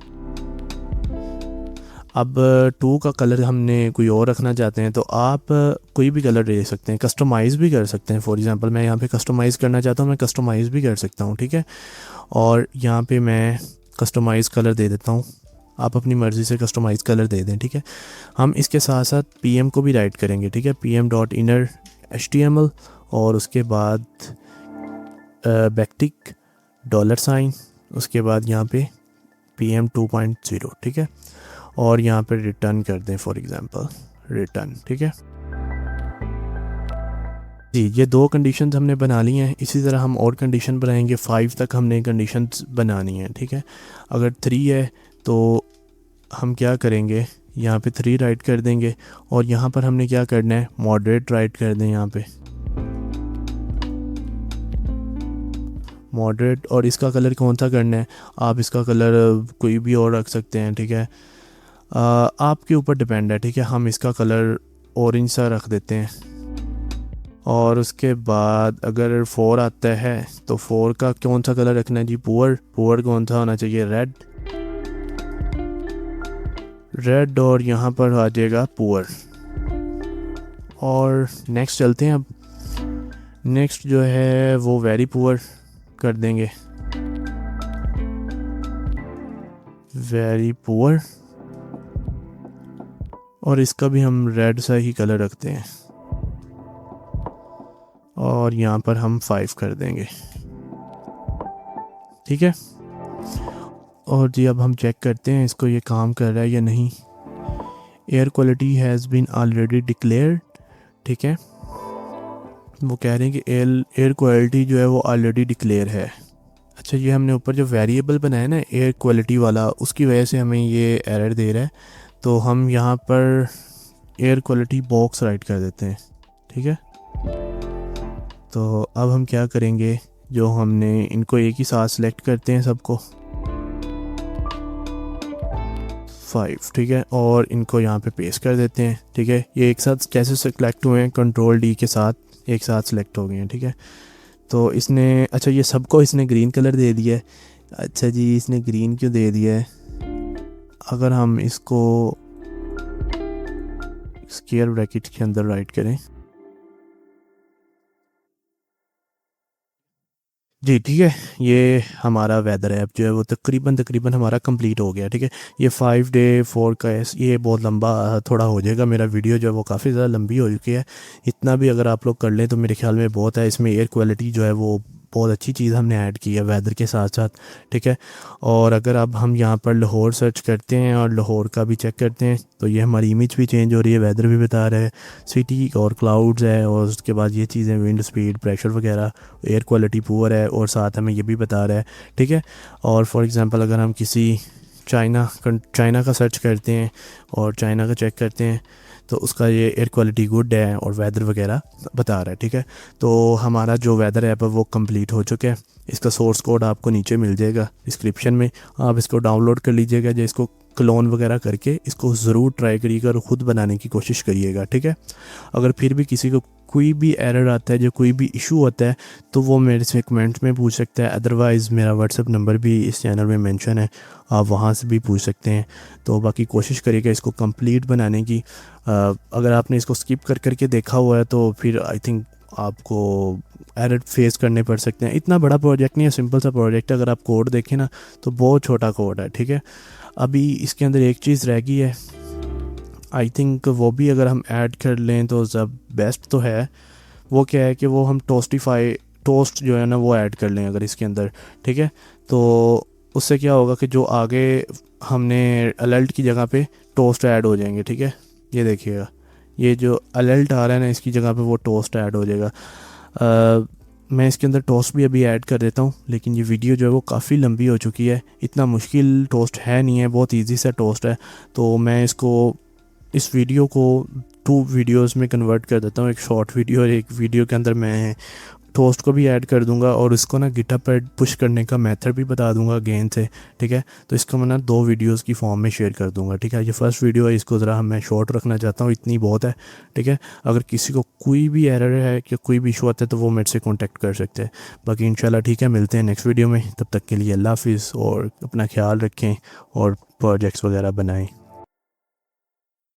अब 2 का कलर हमने कोई और रखना चाहते हैं तो आप कोई भी कलर दे सकते हैं, कस्टमाइज़ भी कर सकते हैं। फॉर एग्जांपल मैं यहाँ पे कस्टमाइज़ करना चाहता हूँ, मैं कस्टमाइज़ भी कर सकता हूँ, ठीक है। और यहाँ पे मैं कस्टमाइज़ कलर दे देता हूँ, आप अपनी मर्ज़ी से कस्टमाइज़ कलर दे दें, ठीक है। हम इसके साथ साथ PM को भी राइट करेंगे, ठीक है, PM.inner HTML, और उसके बाद बैकटिक $, उसके बाद यहाँ पे PM 2.0, ठीक है। और यहाँ पे रिटर्न कर दें, फॉर एग्ज़ाम्पल रिटर्न, ठीक है जी। ये 2 कंडीशंस हमने बना ली हैं। इसी तरह हम और कंडीशन बनाएंगे, 5 तक हमने कंडीशंस बनानी है, ठीक है। अगर 3 है तो हम क्या करेंगे, यहाँ पे 3 राइट कर देंगे, और यहाँ पर हमने क्या करना है, मॉडरेट राइट कर दें यहाँ पे मॉडरेट। और इसका कलर कौन सा करना है, आप इसका कलर कोई भी और रख सकते हैं, ठीक है, आपके ऊपर डिपेंड है, ठीक है। हम इसका कलर ऑरेंज सा रख देते हैं। और उसके बाद अगर 4 आता है तो 4 का कौन सा कलर रखना है जी, पुअर कौन सा होना चाहिए, रेड, और यहाँ पर आ जाएगा पुअर। और नेक्स्ट चलते हैं। अब नेक्स्ट जो है वो वेरी पुअर कर देंगे, वेरी पुअर, और इसका भी हम रेड सा ही कलर रखते हैं, और यहाँ पर हम 5 कर देंगे, ठीक है। और जी अब हम चेक करते हैं इसको, ये काम कर रहा है या नहीं। Air quality has been already declared, ठीक है, वो कह रहे हैं कि एयर क्वालिटी जो है वो ऑलरेडी डिक्लेयर है। अच्छा, ये हमने ऊपर जो वेरिएबल बनाया ना एयर क्वालिटी वाला, उसकी वजह से हमें ये एरर दे रहा है। तो हम यहाँ पर एयर क्वालिटी बॉक्स राइट कर देते हैं, ठीक है। तो अब हम क्या करेंगे, जो हमने इनको एक ही साथ सेलेक्ट करते हैं सबको 5, ठीक है, और इनको यहाँ पे पेस्ट कर देते हैं, ठीक है। ये एक साथ कैसे सेलेक्ट हुए हैं, Ctrl+D के साथ एक साथ सेलेक्ट हो गए हैं, ठीक है। तो इसने, अच्छा ये सबको इसने ग्रीन कलर दे दिया है। अच्छा जी, इसने ग्रीन क्यों दे दिया है, अगर हम इसको स्क्वायर ब्रैकेट के अंदर राइट करें, जी ठीक है, ये हमारा वेदर ऐप जो है वो तकरीबन हमारा कंप्लीट हो गया। ठीक है, ये 5 डे फोरकास्ट, ये बहुत लंबा थोड़ा हो जाएगा, मेरा वीडियो जो है वो काफ़ी ज़्यादा लंबी हो चुकी है। इतना भी अगर आप लोग कर लें तो मेरे ख्याल में बहुत है। इसमें एयर क्वालिटी जो है वो बहुत अच्छी चीज़ हमने ऐड की है वेदर के साथ साथ। ठीक है, और अगर अब हम यहाँ पर लाहौर सर्च करते हैं और लाहौर का भी चेक करते हैं तो ये हमारी इमेज भी चेंज हो रही है, वेदर भी बता रहा है, सिटी और क्लाउड्स है, और उसके बाद ये चीज़ें विंड स्पीड, प्रेशर वगैरह, एयर क्वालिटी पुअर है, और साथ हमें ये भी बता रहा है। ठीक है, और फॉर एग्ज़ाम्पल अगर हम किसी चाइना का सर्च करते हैं और चाइना का चेक करते हैं तो उसका ये एयर क्वालिटी गुड है और वेदर वगैरह बता रहा है। ठीक है, तो हमारा जो वेदर ऐप है वो कंप्लीट हो चुका है। इसका सोर्स कोड आपको नीचे मिल जाएगा डिस्क्रिप्शन में, आप इसको डाउनलोड कर लीजिएगा, जो इसको क्लोन वगैरह करके इसको ज़रूर ट्राई करिएगा और ख़ुद बनाने की कोशिश करिएगा। ठीक है, अगर फिर भी किसी को कोई भी एरर आता है, जो कोई भी इशू होता है, तो वो मेरे से कमेंट्स में पूछ सकता है। अदरवाइज़ मेरा व्हाट्सअप नंबर भी इस चैनल में मेंशन है, आप वहाँ से भी पूछ सकते हैं। तो बाकी कोशिश करिएगा इसको कंप्लीट बनाने की। अगर आपने इसको स्किप कर करके देखा हुआ है तो फिर आई थिंक आपको एरर फेस करने पड़ सकते हैं। इतना बड़ा प्रोजेक्ट नहीं है, सिंपल सा प्रोजेक्ट है। अगर आप कोड देखें ना तो बहुत छोटा कोड है। ठीक है, अभी इसके अंदर एक चीज़ रह गई है, आई थिंक वो भी अगर हम ऐड कर लें तो जब बेस्ट तो है। वो क्या है कि वो हम टोस्ट जो है ना वो ऐड कर लें अगर इसके अंदर। ठीक है, तो उससे क्या होगा कि जो आगे हमने अलर्ट की जगह पे टोस्ट ऐड हो जाएंगे। ठीक है, ये देखिएगा, ये जो अलर्ट आ रहा है ना इसकी जगह पे वो टोस्ट ऐड हो जाएगा। मैं इसके अंदर टोस्ट भी अभी ऐड कर देता हूँ, लेकिन ये वीडियो जो है वो काफ़ी लंबी हो चुकी है। इतना मुश्किल टोस्ट है नहीं है, बहुत इजी सा टोस्ट है। तो मैं इस वीडियो को 2 वीडियोस में कन्वर्ट कर देता हूँ, एक शॉर्ट वीडियो और एक वीडियो के अंदर मैं टोस्ट को भी ऐड कर दूंगा और इसको ना गिटहब पर पुश करने का मेथड भी बता दूंगा अगेन से। ठीक है, तो इसको मैं ना 2 वीडियोस की फॉर्म में शेयर कर दूंगा। ठीक है, ये फर्स्ट वीडियो है, इसको ज़रा मैं शॉर्ट रखना चाहता हूँ, इतनी बहुत है। ठीक है, अगर किसी को कोई भी एरर है या कोई भी इशू आता है तो वो मेरे से कॉन्टैक्ट कर सकते हैं। बाकी इंशाल्लाह ठीक है, मिलते हैं नेक्स्ट वीडियो में। तब तक के लिए अल्लाह हाफिज़ और अपना ख्याल रखें और प्रोजेक्ट्स वगैरह बनाएं।